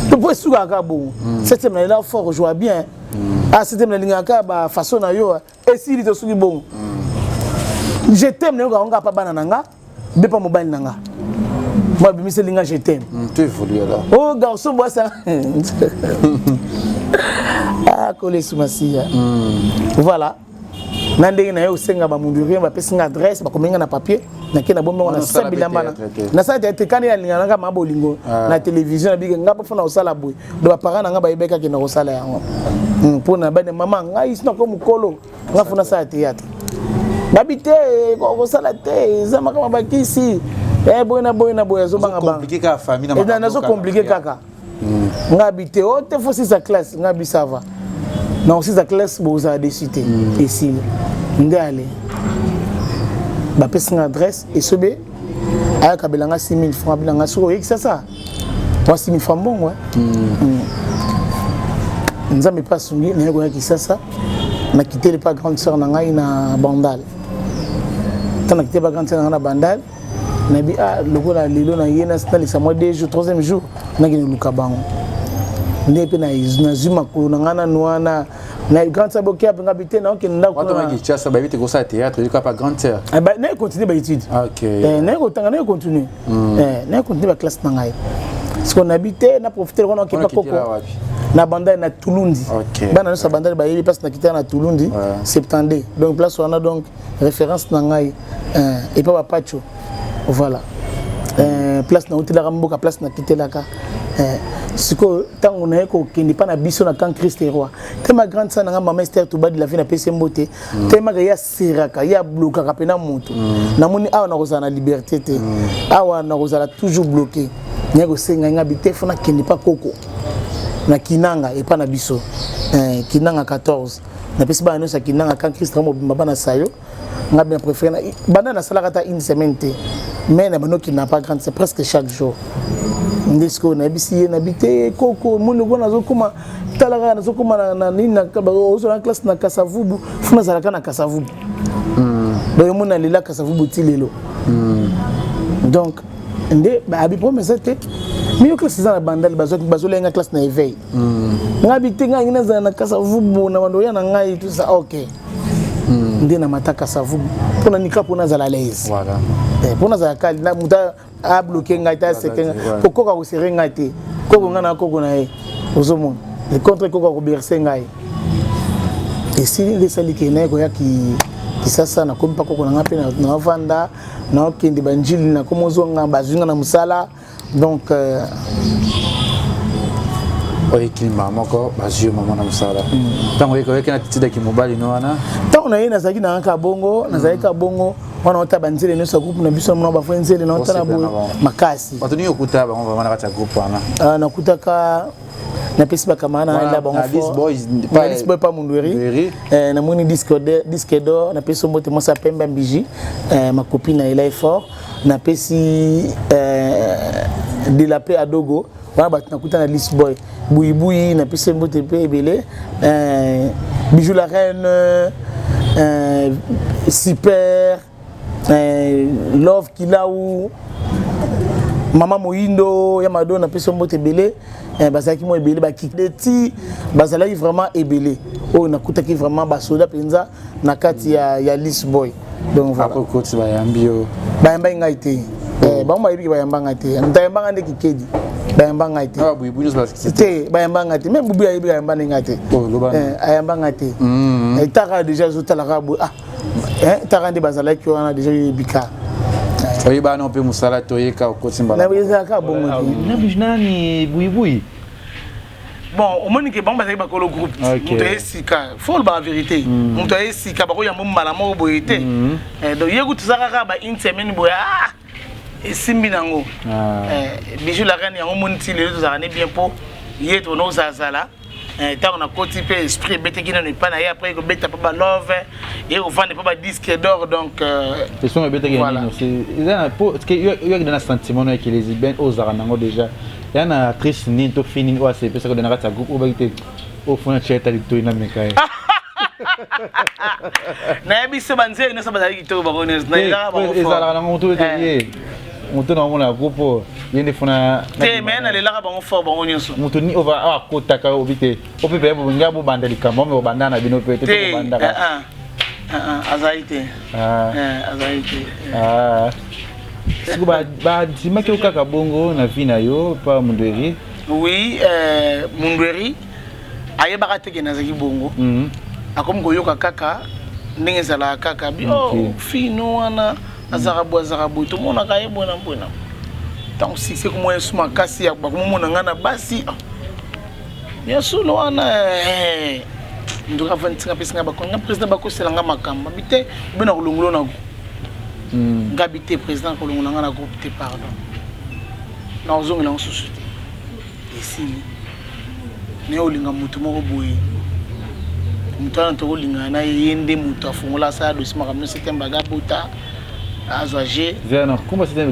pour suga ka bon c'était na lela fort joie bien c'était na linga ka ba façon na yo et si to sugi bon je t'aime ne ko nga pa bana nanga be pa mobile nanga moi bimise linga je t'aime tu évolues là oh garçon moi ça collé sous ma silla voilà nandenge na yo senga ba mundu rien ba pesinga adresse ba komenga na papier na kena bombe na sabila mbana na sa te kani ya linga nga mabo lingo na télévision na bige nga pa fona osala boy do ba parana nga ba yebeka ke na osala yango pona ba ne mama nga isina ko mukolo nga fona sa théâtre babite ko osala te zama kama bakisi boy zo banga banga compliqué ka famille na zo compliqué kaka nga bite o te fosi sa classe nga bi ça va non si sa classe vous a décidé ici ndale ba pesinga adresse et sobe aya kabelanga 6000 francs bilanga soko yeki ça moi 6000 francs bon ouais nzambe pas sungi na yeko yeki ça na quitté le pas grande sœur na ngai na Bandal tana quitté pas grande sœur na Bandal na bi lokola lelo na yena stali sa moi 2 jours 3e jour na ngini lukabango nepe na zuma ko na ngana noana na grande sœur bokia nga bité na okenda ndako na watu wengi ça ba bité ko sa théâtre je pas grande sœur ba na continuer ba étude OK na ko tanga na continuer na continuer ba classe na ngai parce qu'on habité na profiter on okipa koko na Bandal na Tulundi bana na Bandal ba yebi place na kita na Tulundi 72 donc place on a donc référence na ngai et pas pacho voilà place na hôtel Ramboka place na kitelaka siko tango na yeko kindi pa na biso na kan Christ roi tema grande sana nga mama Esther to badi la vie na pese mbote tema ga ya seraka ya bloka ka pena moto na moni awa na kozana liberté te awa na kozala toujours bloqué nyako senga nga bite fona kindi pa koko na kinanga e pa na biso kinanga 14 na pese ba no sa kinanga kan Christ roi mobimba na sayo nga bien préféré na bana na salaka ta une semaine te mais qui n'a pas grande, c'est presque chaque jour. Ndisco na bisi na bité koko mundo gona zokuma talaga na zokuma na nina ozo na classe na Kasavubu funa zalaka na Kasavubu donc mona lila Kasavubu tilelo donc ndé ba abi promesse te mi yo classe za na bandal bazo lenga classe na éveil ngabité nga ngina na Kasavubu na bando ya na ngai tout ça OK ndé na mata Kasavubu pona nika pona zala l'aise voilà pona za kali na muta a bloqué ngata c'est pourquoi ko serrer ngati koko ngana koko na e ozomon le contre koko ko bercer ngai et si les saliki na ko ya ki sasa na kompa koko na ngape na vanda na okindi banjili na komozo nga bazunga na musala donc oye klima moko bazio mama na musala tango yeko yeke na titida ki mobali no wana tango na yena zaki na ka bongo na zaki ka bongo wana ota banzele no sa groupe na biso na ba frenzele na ota na bo makasi batuni yokuta ba on va na kata groupe wana na kutaka na pesi ba kamana ila ba These boys pas Mundweri na moni disque d'or na pesi mote mo sa pemba mbiji ma copine elle est fort na pesi de la paix à Dogo wana ba nakuta na list boy Boui na pesi mote pe ebele bijou la reine super love kilaou Mama Moindo ya Mado na pesi mote ebele bazaki mo ebele ba kikdeti bazalaki vraiment ebele o nakuta ki vraiment ba soda penza na kati ya list boy donc voilà après coach ba yambio ba yamba ngaite ba mo yebi ba yamba ngaite ntayamba ngande kikedi ba yamba ngaite ah buibu nous parce que c'était ba yamba ngaite même bubu yebi ba yamba ngaite ayamba ngaite etaka déjà zo talaka bu ah etaka ndi bazalaki wana déjà bika oyi ba no pe musala toyeka coach mbala na biza ka bongo na bijnani buibui bon au moins que bon bazaki ba kolo groupe muto esika faut la vérité muto esika ba ko yamba mbala mo boyete donc yego tuzaka ba une semaine boya esimbi nango bijou la reine yango monti le tuzaka ne bien po yeto no zazala tant na côté pe esprit bête qui ne pas na après que bête pas love et au fond ne pas disque d'or donc c'est son bête qui c'est un pour parce que il y a des sentiments que les ben aux aranango déjà il y a une actrice ni to fini ou c'est parce que dans la groupe ou baité au fond tu es allé to ina mekai na biso banze na sabazali to ba connaître na ila ba ezala na moto et on te na mona groupe yende funa te mena le laka bango fort bango nyonso mutu ni over akota ka obite opepe bo ngabo bandalika mo bandana bino pe te bandaka azaite azaite siku ba dimaki okaka bongo na vie na yo pa Mundweri oui Mundweri ayebaka teke nazaki bongo akomi koyoka kaka ndenge ezala kaka bio fino wana azarabu to mona kaye bona tant si c'est comme un suma kasi ya ba komona ngana basi ya solo wana ndoka vantinga pesinga ba konga president ba kosela nga makamba bite bena kolongola na ngabite president kolongola ngana groupe te pardon na ozongela en société ici ne olinga mutu moko boye mutu ana to olinga na yende mutu afungola sa dossier makamno c'était mbaga buta azwaje Zéna, comment c'était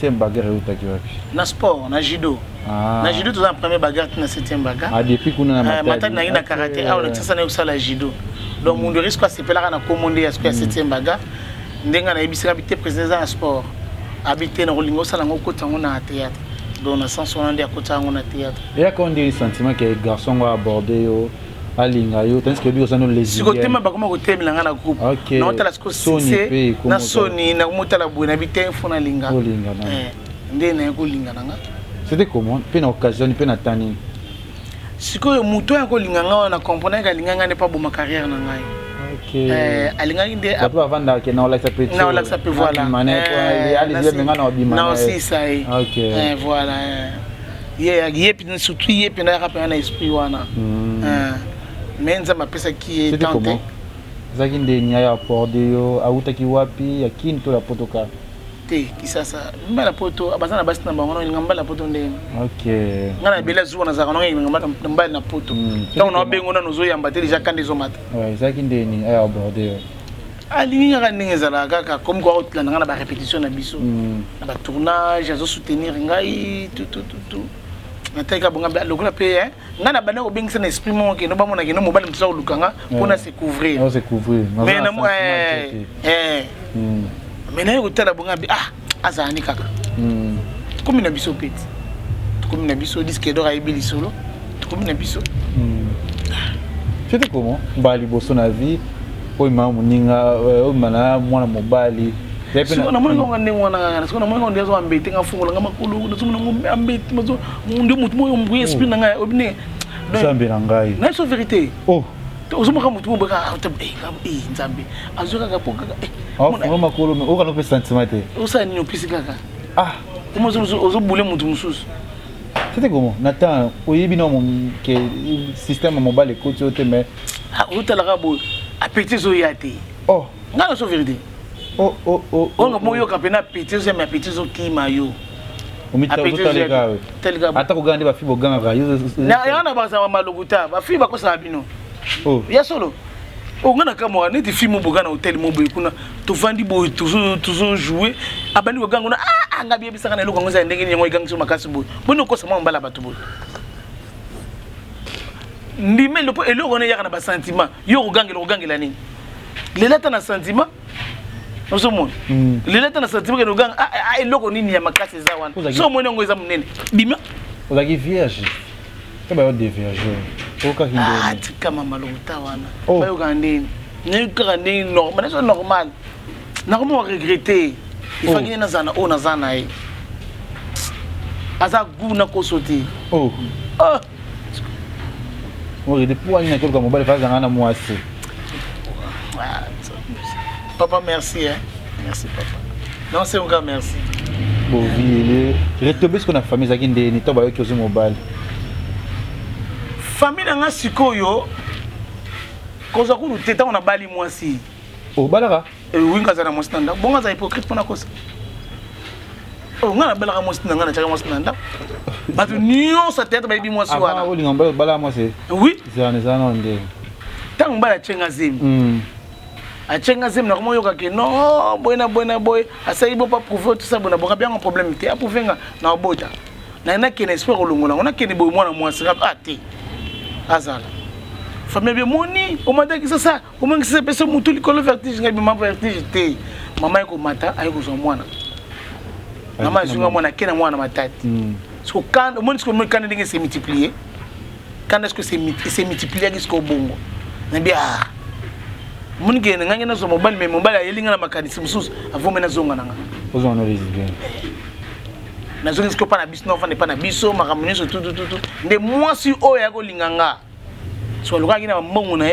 7e bagarre au Takiwapi? Na sport, na judo. Na judo tu as première bagarre na 7e bagarre. Ah depuis qu'on a matin na karaté, ah on a ça na usala judo. Donc mon risque quoi c'est pelaka na commander à ce que 7e bagarre. Ndenga na ebisika habité président na sport. Habité na rolingo sala ngo kota ngo na théâtre. Donc na sens on a kota ngo na théâtre. Et quand on dit sentiment que les garçons vont aborder alinga yo tandis que lui osano les siko tema ba koma ko temela ngana groupe na otala siko sise na soni na motala bu na bite fona linga ndene ko linga nanga c'était comment pe na occasion pe na tani siko muto ya ko linga nga na comprendre ka linga nga ne pas ma carrière na ngai alinga inde après avant da ke na ola sa pe na ola sa pe voilà ali je menga na obima na aussi ça OK voilà yepi surtout yepi na rapper na esprit wana menza mapesa ki est tenté zaki ndenya ya pordio auta ki wapi ya kinto la potoka te kisasa mbala poto abazana basi na bango no ngamba la poto ndenge OK ngana bela zuwa na zaka no ngamba mbala na poto donc no bengo na nozo yamba te déjà quand des omata ouais zaki ndeni ya bordio alingi nga ndenge ezala kaka comme quoi otlanda nga na ba répétition na biso na ba tournage azo soutenir ngai tout nataka bonga lokola pe nga na bana ko bengisa na esprit mon ke no ba mona ke no mobali mtsa olukanga pona se couvrir mais na moi mais na yo tala bonga azani kaka comme na biso peti comme na biso disque d'or aibili solo comme na biso c'était comment bali bosso na vie o mamu ninga o mana mwana mobali siko na mwana ngone mwana ngana siko na mwana ngone zo ambete nga fungola nga makulu na sumu ngombe ambete mazo ndi mutu moyo mbuye esprit na nga obine nzambe na ngai na so vérité ozuma ka mutu mbo ka nzambe azoka ka poka mwana makulu o kana pe sentiment te osa ni opisi kaka comment ozo boule mutu mususu c'était comment Nathan oyebi na mon que système mobile côté ote mais utala bo appétit zo yate ngana so vérité on moyo kapena appétit zo mais appétit zo kima yo ata kuganda ba fibo ganga na yana ba sa malokuta ba fiba ko sa bino ya solo ngana kama neti film bogana hotel mo boy kuna to vandi boy toujours jouer abandi ko ganga na ngabi bisaka na eloko ngoza ndenge nyengo igangi so makasi boy bono ko sama mbala batu boy ndime lopo eloko ne yaka na ba sentiment yo ko gangela nini lelata na sentiment oso mo lelata na sentiment ke no ganga eloko nini ya makasi za wana so mo ngo eza munene bima ozaki vierge ke ba yo de vierge oka hindo tika mama lokuta wana ba yo gandeni ne ka ndeni normal c'est normal na ko mo regretter il faut que na zana e aza guna ko sauter oui depuis on a quelque mobile phase ngana mwasi papa merci merci papa non c'est un grand merci bon vie retomber ce qu'on a famille za kinde ni to ba yo kyozo mobile famille nga sikoyo koza ku teta on a bali mwasi balaka winga za na mostanda bonga za hypocrite pona kosa ngana balaka mostanda ngana chaka mostanda batu nion sa tête ba ibi mwasi wana o linga bala mwasi oui zana onde tangu bala chenga zemi achenga zemi na komo yoka ke non boy asayi bo pas prouver tout ça bona boka bien un problème te a prouver nga na obota na ke na espère olongola ona ke ni boy mwana mwasi te azala famille bien moni o mata ki ça o mangi se pesa mutu likolo vertige ngabi ma vertige te mama yako mata ayiko zo mwana mama zunga mwana kena mwana matati so quand o moni ce que quand ndenge se multiplier quand est-ce que c'est multiplier jusqu'au bongo na bien moni ke nganga na zo mobile mais mobile ayelinga na makanisi mususu avome na zonga nanga ozo na résider na zonga ce que pas na biso non fa ne pas na biso makamuni so tout nde mwasi o ya ko linganga so le gars qui na mbongo na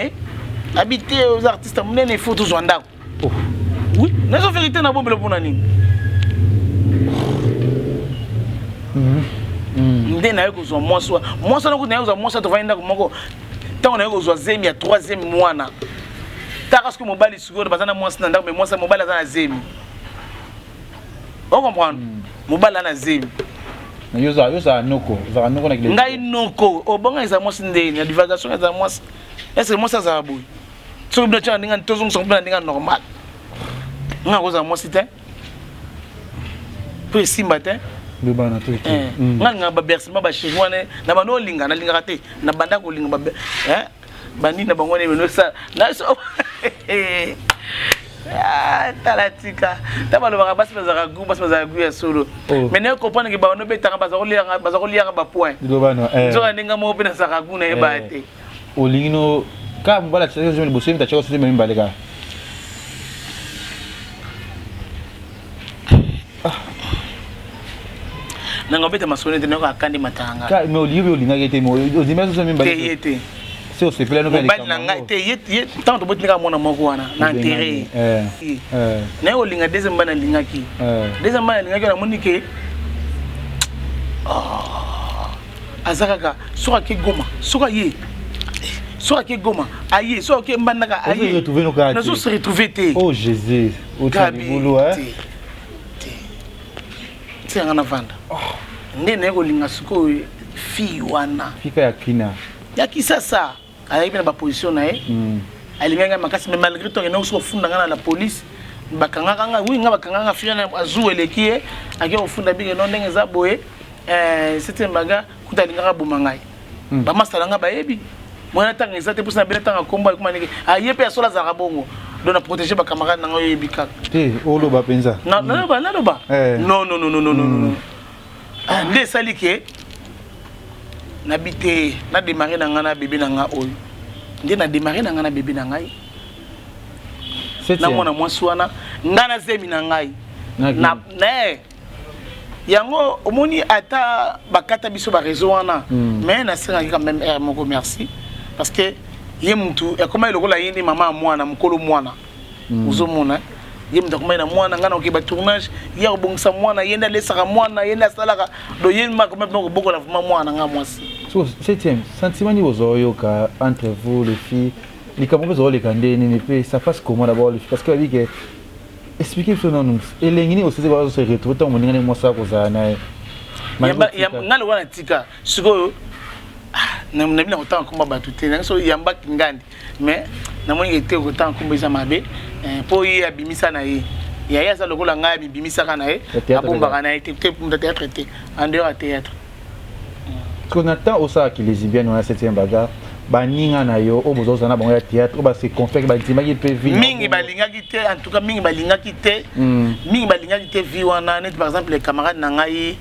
habiter aux artistes munene photos zwandako oui na zo vérité na bombe le pona nini nde na yeko zo mwasa na ko na yeko mwasa to vainda ko moko tango na yeko zo zemi ya 3e mwana takas ko mobali sugoro bazana mwasa na ndako mais mwasa mobali azana zemi on comprend mobali ana zemi yoza noko na kile ngai noko obonga za mwasi ndeni ya divagation za mwasi est-ce que mwasi za boy so bien tu ndinga tozo ngombe ndinga normal nga ko za mwasi te pour simba te bana to nga ba bersi ba chinois na bano linga na linga te na banda ko linga ba bandi na bango ne no sa na so talatika tabalo basi baza gu ya solo mais ne comprendre que ba no betanga baza ko lianga ba point zo ndinga mo pe na sakagu na ebate olingino ka mbala tsaka zo ni boso mta tsaka so me mbaleka nanga beta masonete ne ko akandi matanga ka me oliyo olinga yete mo ozimeza so me mbaleka yete si o se plaît no mobile nanga te yet tant to botinga mona moko wana na intérêt na olinga deuxième bana lingaki deuxième bana lingaki na monike azakaka soka ke goma soka ye soka ke goma aye soka ke mbandaka aye na so se retrouver te oh Jésus au boulot c'est ngana vanda ndene ko linga suko fi wana fika ya kina ya kisasa ayaki na ba position na alinganga makasi mais malgré tout il so funda ngana la police bakanga oui nga bakanga fiana azu elekie ake ofunda bige non ndenge za boye c'était mbaga kutalinga bomangai ba masala nga bayebi mwana tanga ezate pour ça bela tanga komba kuma niki ayepe asola za rabongo donc na protéger ba camarade nanga yebi kaka te olo ba penza non nde salike nabité na démarrer na ngana bébé nanga oyo nde na démarrer na ngana bébé na ngai na mwana mwasi wana ngana zemi na ngai na yango omoni ata bakata biso ba réseau wana mais na senga quand même moko merci parce que ye mutu e koma ilokola yindi mama mwana mukolo mwana uzomona ye mutu koma ina mwana ngana okiba tournage ya obongisa mwana yenda lesaka mwana yenda salaka do yema koma donc boko la mwana nga mwasi so septième sentiment ni ozoyo ka entre vous les filles les camarades ont les candés ni pe ça passe comment d'abord les filles parce que dit que expliquez ce nom et l'engini aussi va se retrouver tant mon ngani mwasa ko za na yamba ngalo wana tika siko na bina autant komba batute na so yamba ngandi mais na moni était autant komba za mabe po yi abimisa na ye ya za lokola nga bimisa kana ye abomba kana ye te pour théâtre te en dehors à théâtre qu'on attend au ça qui les lesbiennes on a 7e bagarre baninga na yo o bozo na bango ya théâtre o ba se confère ba tima ki pe vi mingi balinga ki te en tout cas mingi balinga ki te mingi balinga ki te vi wana net par exemple les camarades na ngai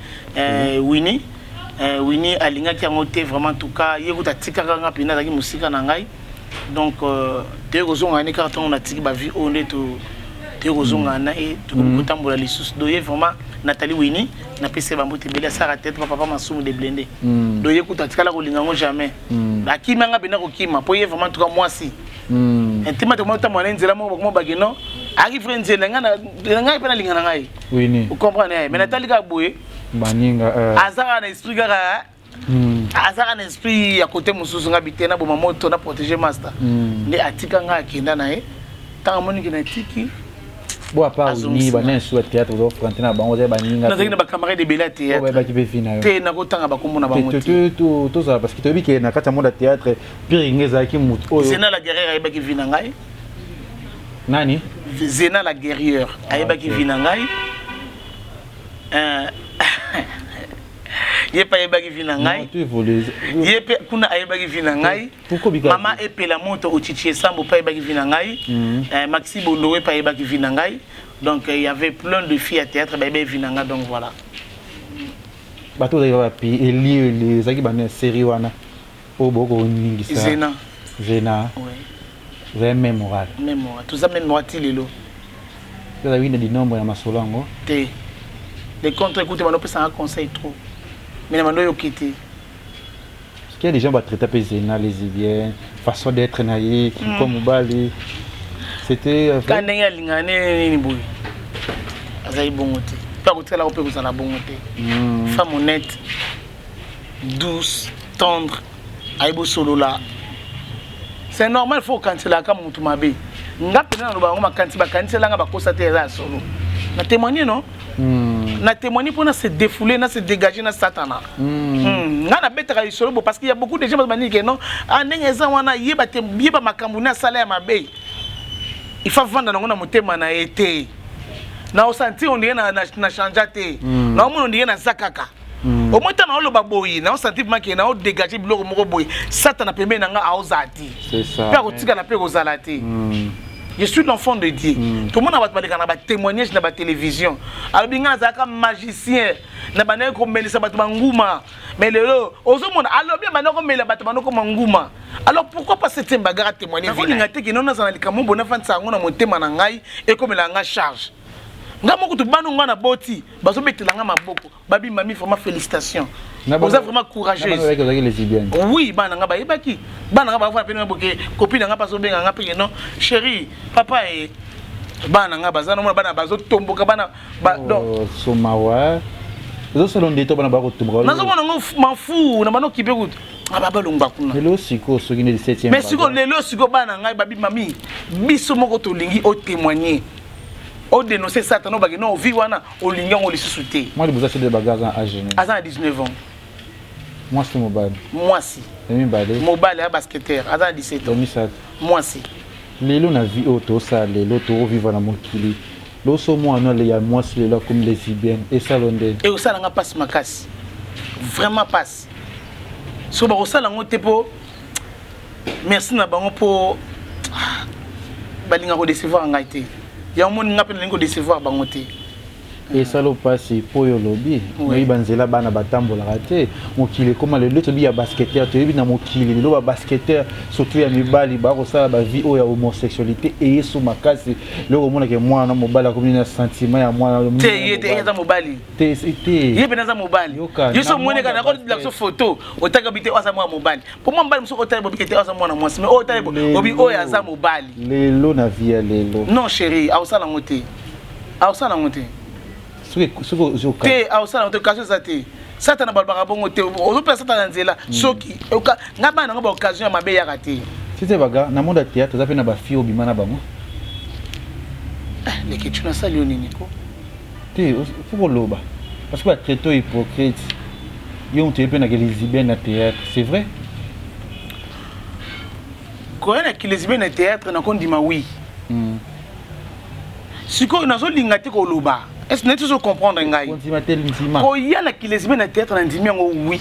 Winnie Winnie alinga ki ngote vraiment en tout cas yekuta tikaka nga pina za ki musika na ngai donc te kozonga ni carton na tiki ba vi onde to te kozonga na et to kotambola lisusu doye vraiment Nathalie Winnie na pese ba mbote bela sara tête papa masumu de blender doye kuta tikala ko linga ngo jamais akima nga bena ko kima po ye vraiment en tout cas moi si intima to mota mwana nzela mo mo bageno ari friend nzela nga pena linga na ngai Winnie vous comprenez mais Nathalie ka boye baninga azara na esprit gara azara na esprit ya côté mususu nga bitena bo moto na protéger master ndi atika nga akenda na ye tanga moni ki na tiki bo à part ni ba na sur théâtre do frontina bango za baninga na zaki na ba camarade de bela théâtre ba ki be fina te na ko tanga ba komona ba moti tout ça parce que to bi ke na kata monde théâtre pire ngeza ki mutu oyo Zena la guerrière ayeba ki vina ngai nani Zena la guerrière ayeba ki vina ngai yepa ayeba ki vina ngai yepe kuna ayeba ki vina ngai mama epela moto ochichi sambo pa ayeba ki vina ngai Maxi Bondowe pa ayeba ki vina ngai donc il y avait plein de filles à théâtre ba ayeba vina ngai donc voilà bato za pi eli les zaki ba na série wana o boko ningi ça Zena ouais mémoire tout ça mémoire tilelo ça oui des nombres ya masolango te les contre écoute mano pesa un conseil trop mais mando yo quitter parce qu'il y a des gens qui traitent peu Zena lesbiennes façon d'être naïe comme Bali c'était quand ndenge alingane ni boy azai bongote pas ko tela ko pe ko sana bongote femme honnête douce tendre aibo solo là c'est normal faut cancela comme mutu mabe ngapena no bango makanti ba cancela nga ba kosa te za solo na témoigner non na témoigner pour na se défouler na se dégager na satana nga na betaka isolo parce qu'il y a beaucoup de gens qui disent que non ndenge za wana yeba te yeba makambu na sala ya mabe il faut vendre na motema na été na osenti on dirait na changer te na on dirait na zakaka au moins na oloba boyi na osenti make na o dégager biloko moko boyi satana pembe na nga aozati c'est ça pa ko tika na pe ko zalati je suis l'enfant de Dieu. Tout le monde a ba témoignage na ba télévision. Alors binga zaka magicien na bana ko melisa batu manguma. Mais lelo ozo mona alors bien bana ko mela batu manoko manguma. Alors pourquoi pas cette bagarre témoigner vina te ki nona zana likamu bona fansa ngona motema na ngai e ko mela nga charge. Nga moko to banu ngana boti bazo betelanga maboko. Babi mami vraiment félicitations. Vous êtes vraiment courageuse. Oui, bana nga ba yebaki. Bana nga ba fa pena boke copine nga paso benga nga pe non. Chérie, papa e bana nga bazana mona bana bazo tomboka bana ba donc somawa. Zo selon de to bana ba ko tomboka. Nazo mona ngo mafu na bana kipe gut. Aba ba longba kuna. Lelo siko soki ne 17e. Mais siko lelo siko bana nga babi mami. Biso moko to lingi o témoigner. O dénoncer ça tano bagi non vi wana o lingi on le sous-souté. Moi les bouzaches de bagages en âge. À 19 ans. Moi c'est Mobile. Moi si. Mobile. Mobile est basketteur. À 17 ans. Moi si. lelo na vie auto ça lelo to vivre na mokili loso mwana le ya moi c'est là comme lesbienne et ça londe et ça nga passe makasi vraiment passe so ba ça la ngote po merci na bango po balinga ko décevoir ngai te ya moni nga pe na ko décevoir bango te et ça lo passe pour yo lobby oui banzela bana batambola raté mokili comme le l'autre bi ya basketteur to bi na mokili le ba basketteur surtout ya mibali ba ko sala ba vie o ya homosexualité et yesu makasi le ko mona ke mwana mobali ko na sentiment ya mwana te yete za mobali te yebe na za mobali yeso mone kana ko la so photo otaka bité oza mwana mobali pour moi mobali muso otaka bobi kete oza mwana mwasi mais otaka bobi o ya za mobali lelo na vie ya lelo non chérie a osala ngote te ausala occasion za te satana balbaka bongo te ozope satana nzela soki nga bana nga ba occasion ya mabe ya raté c'était baga na monde théâtre za pe na ba fille obimana bango les que tu na sali nini ko te faut loba parce que ba traité hypocrite yo on te pe na que lesbienne na théâtre c'est vrai ko na que lesbienne na théâtre na kondima oui siko na zo linga te ko loba. Est-ce que tu comprends ngai? Ko yana kilesime na théâtre na ndimi ngo oui.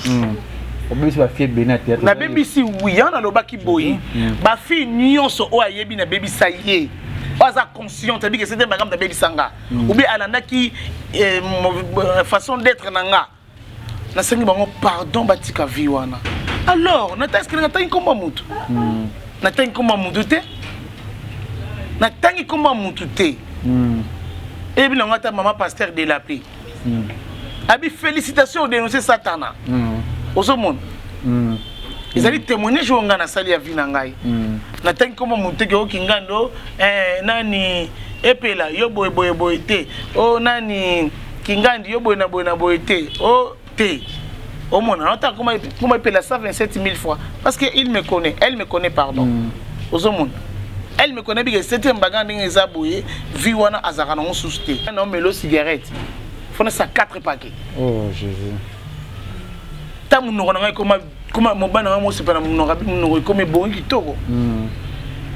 Obisi ba fie bena théâtre. Na BBC oui, yana loba ki boyi. Ba fi nyonso o ayebi na baby saye. Oza conscient tabi que c'était bagam na baby sanga. Ou bien alanda ki façon d'être nanga. Na sengi bango pardon batika viwana. Alors, na taske na tangi komba mutu. Na tangi komba mutu te. Na tangi komba mutu te. Et bien, on a maman pasteur de la paix. Abi félicitations au dénoncer Satana. Au monde. Ils allaient témoigner je ngana sali ya vina ngai. Na tangi koma muteke o kingando nani epela yo boy te. O nani kingandi yo boy na boy te. O te. Au monde, on a comment epela 127 000 fois parce que il me connaît, elle me connaît pardon. Au monde. Elle me connaît bien, c'était un bagage de Zabouye, Viwana Azarana, on sousté. Un homme mélo cigarette. Il faut ça 4 paquets. Oh Jésus. Tant mon nom comme mon ban moi c'est pas mon nom comme bon qui togo.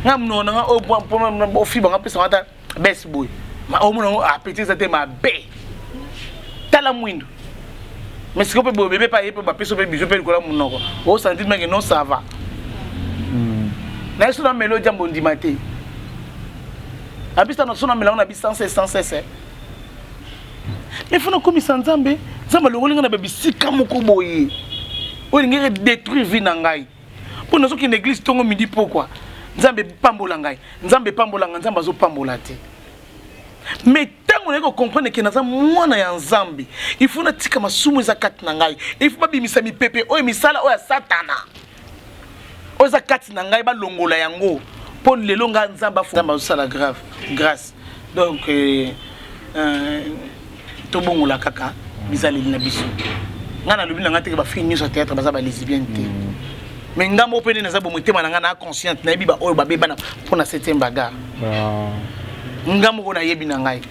Ngam non nga au point au fibre nga pesa ngata best boy. Ma au mon appétit ça ma bé. Tala mwindo. Mais si on peut bébé pas yé pas peso bébé je peux le coller mon nom. Au sentiment que non ça va. Na yesu na melo jambo ndimate abista na sona melo na bisanse sans il faut na komisa nzambe nzambe longolinga na babisika moko boye o ngere détruire vie na ngai pour na soki l'église tongo midi pourquoi nzambe pambola ngai nzambe pambola ngai nzambe azo pambola te mais tango na ko comprendre que na za mwana ya nzambe il faut na tika masumu za kati na ngai il faut babimisa mi pepe o misala o ya satana oza kati na ngai ba longola yango pour lelo nga nzamba nzamba osala grave grâce donc to bongola kaka bizali na biso ngana lobi na ngate ba fini so théâtre baza ba lesbienne te mais ngambo pene na za bo motema na ngana consciente na biba oyo ba beba pour na 7e bagarre ngambo ko na yebi na ngai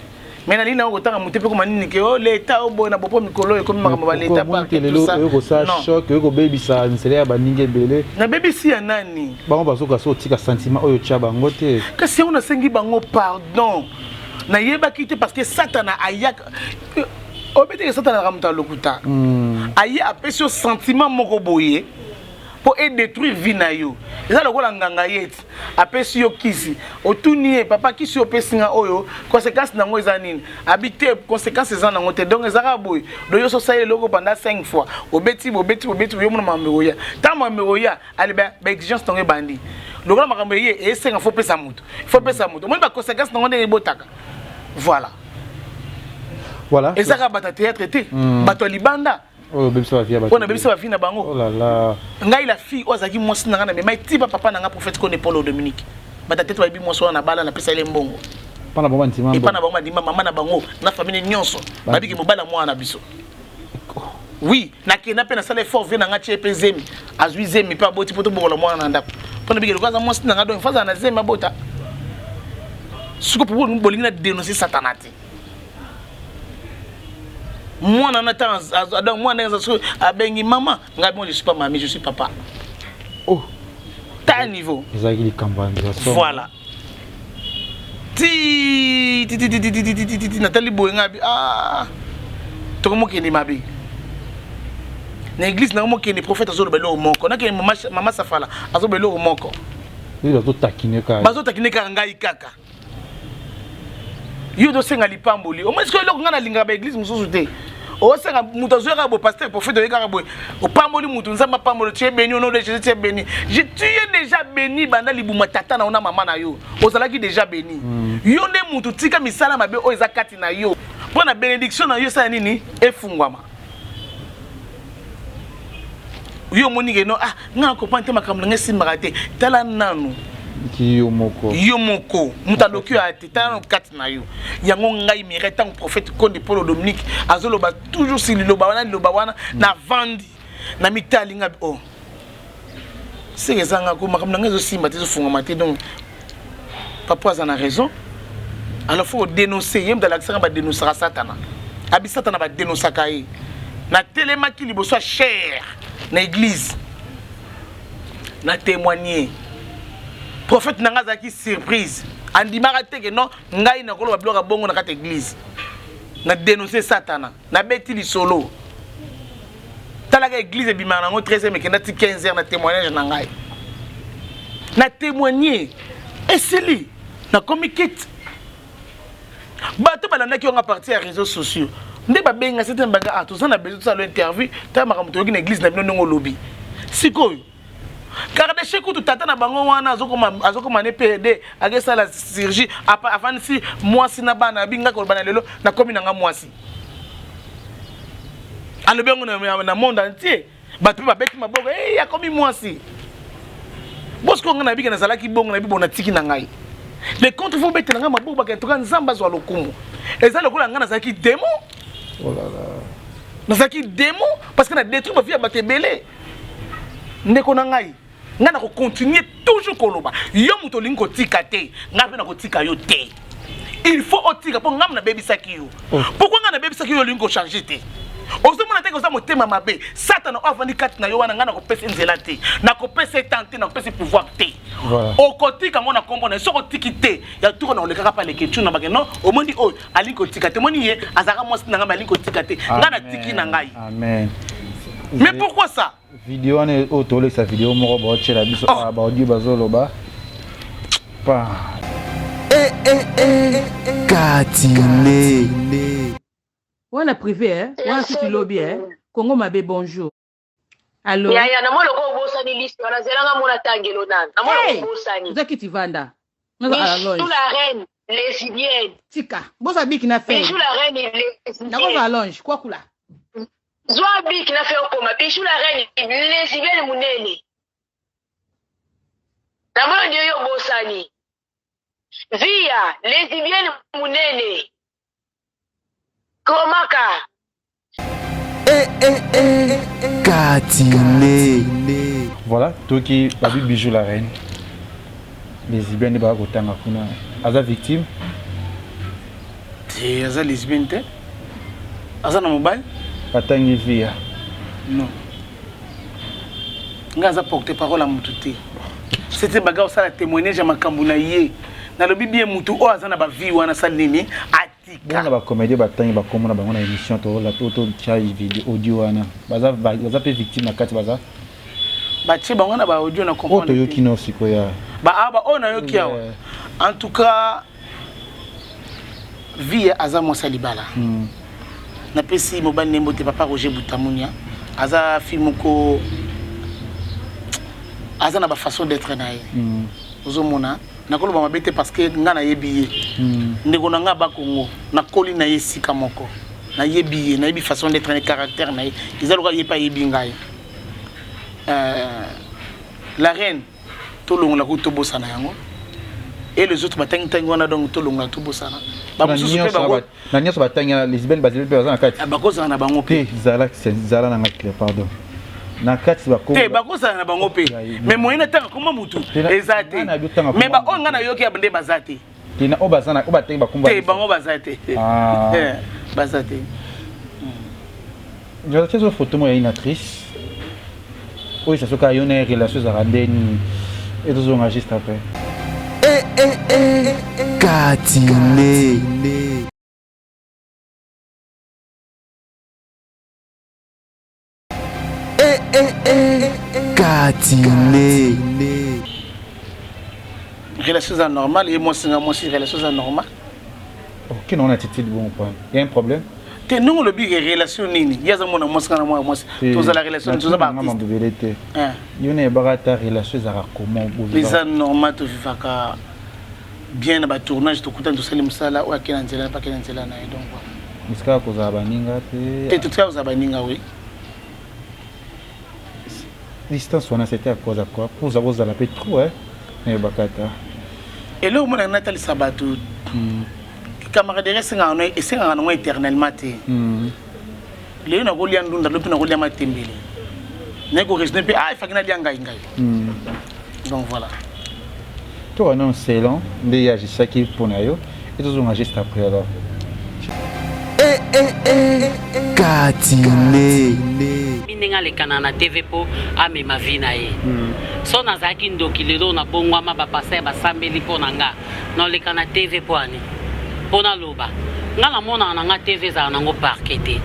mais na lina okotanga mutepe ko manini ke o leta obo na bopo mikolo e ko makama ba leta pa tout ça ko sa choc ko baby sa nsele ya baninge belé na baby si ya nani bango basoka so tika sentiment oyo tcha bango te kasi on a sengi bango pardon na yeba kite parce que satana ayak obete que satana ramta lokuta ayi apesio sentiment moko boye pour détruire vie na yo eza lokola nganga yeti apesi yo kisi otunie papa kisi opesinga oyo conséquence nango eza nini habité conséquence eza nango te donc ezaka boy do yo so saye loko pendant 5 fois obeti yo mona mameroya ta mameroya ali ba exigence tango bandi lokola makambo ye esenga faut pesa mutu moi ba conséquence nango ndenge botaka voilà ezaka bata théâtre te bato libanda oh bébé ça va via on a bébé ça va venir bango oh là là ngai la fille ozaki mwasi na ngana mais tipa papa na nga prophète ko ne Paul Dominique bata tete wa bi mwasi na bala na pesa ile mbongo pana bomba ntima et pana bomba ndima mama na bango na famille nyonso babiki mobala mwana biso oui na kena pe na sala effort vena nga tie pezemi azui zemi pa boti poto bokola mwana na ndako pona biki lokaza mwasi na nga donc faza na zemi abota suko pour bolingi na dénoncer satanate moi en attendant donc moi abengi maman je suis pas mamie je suis papa oh t'as un niveau voilà ti Nathalie Boyenga ah tokomo kende mabe na église na mo kende prophète azolo belo moko na ke mama Safala azolo belo moko il doit taquiner ka bazo taquiner ka ngai kaka yo do senga lipamboli o moins que lo ngana linga ba église mususu te o senga muto zoka bo pasteur prophète oyeka bo o pamboli mutu nzamba pamboli tu es béni au nom de Jésus tu es béni tu es déjà béni banda libuma tata na ona mama na yo ozalaki déjà béni yo nde mutu tika misala mabe o ezakati na yo pona bénédiction na yo sa nini efungwama yo moni ke no ah nga ko pante makamla ngesi magate tala nanu yo moko mutaloki ati tala kati na yo yango ngai mi retan prophète Konde Paul Dominique azoloba toujours si liloba wana na vandi na mitali nga oh c'est que ça nga ko makamla ngezo simba te fungwama te donc papa a raison. Alors faut dénoncer, yem dans l'accent ba dénoncer Satana. Abi Satana ba dénoncer kai. Na téléma qui libo soit cher na église. Na témoigner. Prophète nanga zaki surprise. Andimaka teke non, ngai na kolo ba bloka bongo na kata église. Na dénoncer Satana. Na beti li solo. Talaga église e bimana ngo 13e mais na 15h na témoignage na ngai. Na témoigner. Et c'est lui. Na communiquer. Bato balandaki on a parti à réseaux sociaux. Nde ba benga c'était baga ah tout ça na besoin de ça l'interview, ta makamuto ki église na bino ngo lobby. Sikoyo. Car de chez tout tata na bango wana azokoma ne PD agesa la chirurgie avant si moi si na bana binga ko bana lelo na komi na nga mwasi. Ale bengo na monde entier. Bato ba beti maboko eh ya komi mwasi. Bosko nga na binga na salaki bongo na bibo na tiki na ngai. Les contre faut mettre nga maboko ba kentoka nzamba zo lokumu. Eza lokola nga na zaki démon. Oh là là. Na zaki démon parce que na détruit ba vie ba tebele. Ndeko na ngai. Nga na ko continuer toujours koloba. Yo muto linko tika te, nga pe na ko tika yo te. Il faut otika pour nga na baby saki yo. Pourquoi nga na baby saki yo linko changer te? Ozo mona teke oza motema mabe. Satan avandi kati na yo wana nga na ko pesa nzela te. Na ko pesa tenter na ko pesa pouvoir te. Voilà. Okotika ngona comprendre soko tikite ya tuko na oleka pa leketu na bakeno omondi o aliko tikate moni ye azaka mwasi na ngamba aliko tikate nga na tiki na ngai. Amen. Mais pourquoi ça? Vidéo on est au tole sa vidéo moko ba otchela biso ba audio bazoloba. Pa. Katine. Wana privé hein, wana si tu lobby hein. Congo mabe bonjour. Allô. Ya na molo ko bosani liste wana zelanga mona tangelo nan. Na molo ko bosani. Zaki tivanda. Tout la reine lesbienne. Tika. Bosa biki na fait. Bijou la reine lesbienne. Na ko allonge quoi kula. Zwa biki na fait okoma. Bijou la reine lesbienne munene. Na molo ndio yo bosani. Via lesbienne munene. Komaka. Katine. Voilà, Toki, Babi Bijou la reine. Lesbienne ba ko tanga kuna. Aza victime. Ti aza lesbienne te. Aza na mobile. Atangi via. Non. Nga aza porter parole à mututé. C'était baga osala témoignage à makambu na ye. Na lobi bien mutu o aza na ba vie wana salini. Bana ba comédie batangi ba komona bango na émission to la to charge vidéo audio wana baza pe victime na kati baza ba tche bango na ba audio na comprendre to yoki no sikoya ba aba ona yoki awa en tout cas vie aza mo salibala na pesi mobile nembo te papa Roger Butamunya aza film ko aza na ba façon d'être na ye ozomona nakolo ba mabete parce que nga na yebiye ndeko na nga ba Congo na koli na yesika moko na yebiye na yebi façon d'être un caractère na izalo ka yepa yebi ngai la reine tolongo la kuto bosana yango et les autres batangi tangi wana donc tolongo la to bosana ba mususu pe ba na nyoso batangi na lesbienne bazeli pe bazana kati ba koza na bango pe zala na ngakle pardon na kati ba ko te ba koza na bango pe mais moyena tanga koma mutu ezate mais ba onga na yoki abende bazate tina o bazana o batengi ba kumba te bango bazate bazate je vais faire une photo moi une actrice oui ça se cas une relation à randeni et deux enregistre après Katine. Katine. Relations anormales et moi c'est relations anormales. Ok, non, on a attitude bon point. Il y a un problème. Te non le big relation nini. Il y a ça mon moi tous à la relation tous à maman de vérité. Il y a une barata relation à comment les anormales tu faka bien na ba tournage to kuta to salim sala ou akena nzela pas kena nzela na donc miska ko za baninga te tout ça za baninga oui. Distance on a c'était à cause de quoi pour avoir za la peu trop mais bakata. Et là, on a Nathalie Sabatou. Camarade senga no esenga no éternellement té. Le na ko lian ndunda lopi na ko lian matembele. Ne ko resne pe il fakina lian ngai. Donc voilà. Toi non c'est long, mais ya ça qui pour nayo et tous on juste après alors. Katine. Minenga le kanana TV po ame mavina ye. So na zaki ndoki lelo na bongwa ma ba passer ba sambeli po nanga. No le kanana TV po ani. Pona loba. Nga la mona na nga TV za nango parquete.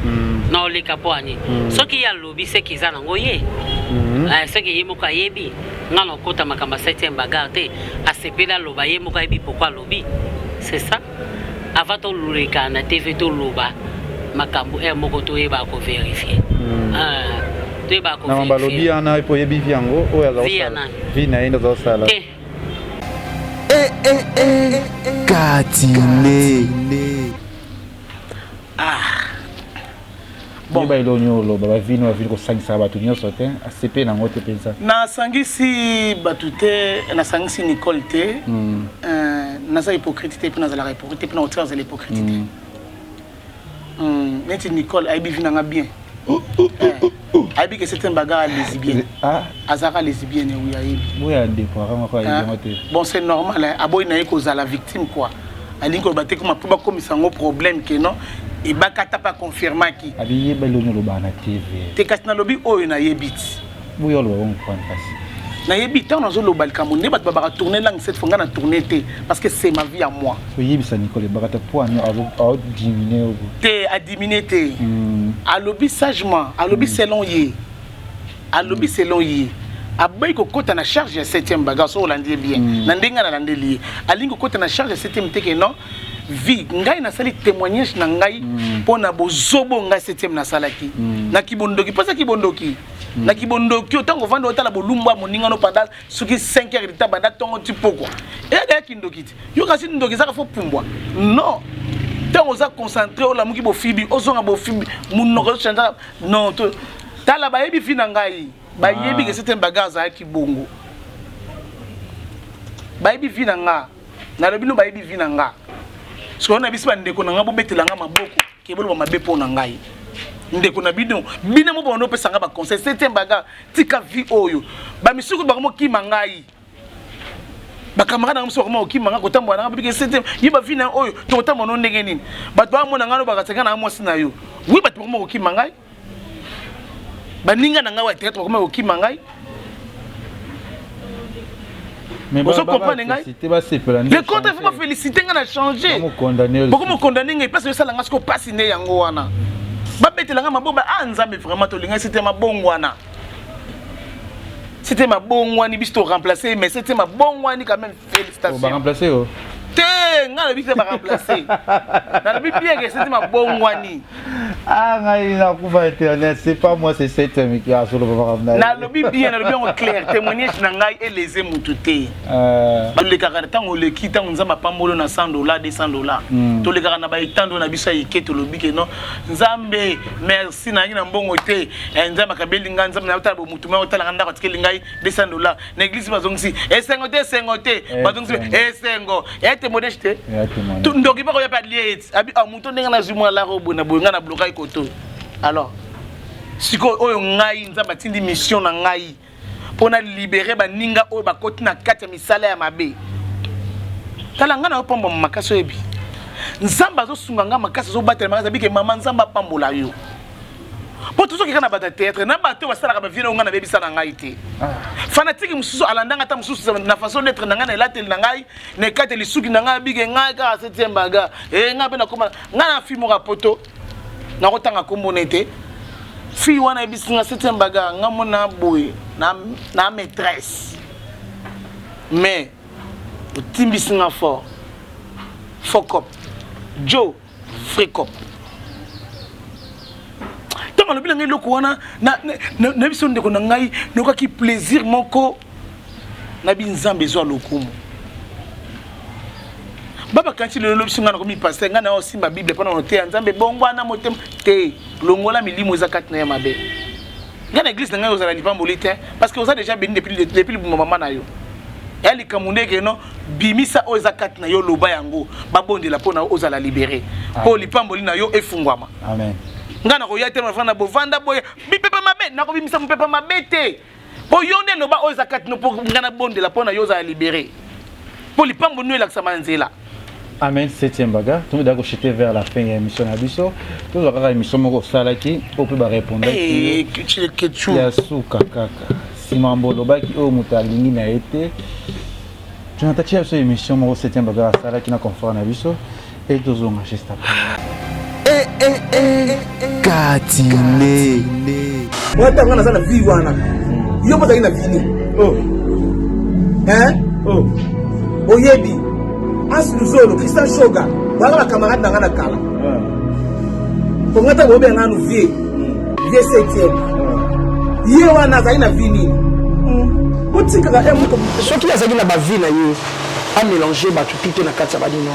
No le kapo ani. Soki ya lobi se kiza nango ye. Soki ye moka yebi. Nga no kota makamba 7e bagate. Asepela loba ye moka yebi pourquoi lobi. C'est ça. Avant to luleka na TV to loba. Makambu moko to yeba ko vérifier. To yeba ko vérifier. Na balobi ana ipo yebi viango o ya za. Vina enda za sala. Katine. Bon ba ilonyo lo ba vino ko sangisa batu nyonso te ACP na ngote pensa. Na sangisi batute na sangisi Nicole te. Na za hypocrite te na za la hypocrite pe na otra za l'hypocrite. Neti Nicole aibi vinanga bien. Aibi que c'est un bagarre lesbienne. Azara lesbienne oui aibi. Oui ande pour bon c'est normal hein. Aboy na ko za la victime quoi. Ali ko baté comme pour comme ça un problème que non et bakata pas confirmer qui. Ali yebelonyo lo ba na TV. Te kasna lobi oyo na yebit. Oui on va comprendre parce. Na yebit on zo lo bal Cameroun ba ba tourner langue cette fois na tourner té parce que c'est ma vie à moi. Oui yebisa Nicole bakata pour a diminuer. Té a diminuer té. A lobi sagement, a lobi selon yé. A lobi selon yé. Aboy ko kota na charge ya 7e bagage so landie bien. Na ndenga na lande lié. Alingo kota na charge ya 7e té que non. Vie ngai na sali témoignage na ngai pona bozobo ngai 7e na salaki. Na kibondoki pasa kibondoki. Na kibondoki otango vanda otala bolumba moninga no pendant soki 5 heures de temps banda tongo tipo quoi. Et da kindoki. Yo kasi ndoki zaka fo pumbwa. Non. Tant on a concentré au la muki bo fibi, ozonga bo fibi, munoko chanda non to tala ba yebi fina ngai. Ba yebi que c'est un bagage à ki bongo. Ba yebi fina nga. Na lobi no ba yebi fina nga. So on a bisba ndeko na nga bo betela nga maboko, ke bolo ba mabepo na ngai. Ndeko na bidon, bina mo bono pesa nga ba conseil, c'est un bagage tika vi oyo. Ba misuku ba mo ki mangai. Ba camarade ngam so ko ki manga ko tambo na biki c'était yiba vina oyo to tambo no ndenge nini. Ba to amona ngalo ba katanga na mo sina yo. Oui ba to mo ki mangai. Ba ninga na ngawa teto ko mo ki mangai. Mais vous comprenez ngai? Le compte il faut pas féliciter ngana changer. Pourquoi me condamner ngai parce que ça la ngasko passe ne yango wana. Ba betela ngama boba anzambe vraiment to linga c'était ma bongwana. C'était ma bonne one, il remplacé, mais c'était ma bonne one quand même. Félicitations. On va remplacer. T'es, on a le but de remplacer. On a le but bien que c'était ma bonne one. Ah, il a couvert internet, c'est pas moi, c'est cet homme qui a sur le programme. On a le but bien, on a le bien clair. Témoignage nangai et les émoutoutés. Les caractères, on les quitte, on a pas molo na $100, $200. Tous les gars na ba itando na bisa iketo le but que non. Nzambe, merci na ngina mbongo te. Nzambe kabeli nganza na utala mutuma utala nganda kwa tikeli ngai $200. Na église bazongsi, esengote, bazongsi, esengo. Ete modeste. Tu ndoki ba ko ya pas lié. Abi amuto ndenga na zumwa la robo na bonga na bloquer koto. Alors, siko oyo ngai nzamba tindi mission na ngai pona libérer ba ninga oyo ba koti na kati ya misala ya mabe. Tala ngana opombo makaso ebi. Nzamba zo sunga nga makasa zo batela makasa bike mama nzamba pambola yo. Po tuzo kika na bata théâtre na bato wasala ka ba vino nga na bebisa na ngai te. fanatique mususu alandanga ta mususu na façon d'être nanga na latel nangai ne kateli suki nanga bige ngai ka 7e baga nga pe na koma nga na film rapoto na kotanga kombo nete fi wana bisinga 7e baga nga mona boy na maîtresse mais timbisinga fort fokop Joe frekop tant le bilan eloko wana na biso ndeko na ngai noka ki plaisir moko na binzambe zo lokumu baba kanti le biso ngana ko mi passer ngana o simba bible pendant noter nzambe bongwana motem te longola milimo za katna ya mabe ngana église na ngai ozala ni pambolite parce que oza déjà béni depuis le moment na yo elle kamundeke no bimisa oza katna yo loba yango babondela pona ozala libérer po lipamboli na yo efungwama amen ngana ko yate na fana bovanda boye bipepa mabe na ko bimisa mpepa mabete po yonde no ba oza katna po ngana bondela pona yo ozala libérer po lipamboli no la samanzela. Amen, 7e baga. Tout d'accord, j'étais vers la fin de l'émission Abisso. Tout le monde émission Moko Salaki, on peut répondre. Eh, que Yasuka kaka. Simon Boloba qui au Mutalingi n'a été. Tu as attaché à cette émission Moko 7e baga Salaki na confort Abisso et deux hommes juste après. Katine. Moi t'as ngana sana vie wana. Yo pas na vie. Oh. Hein? Oh. Oyebi. As Luzolo, Christian Shoga, voilà la camarade dans la cala. Pour moi, tu as un vieux 7e. Il y a un vini. Ce qui a na bavina a mélangé tout na katsa badino.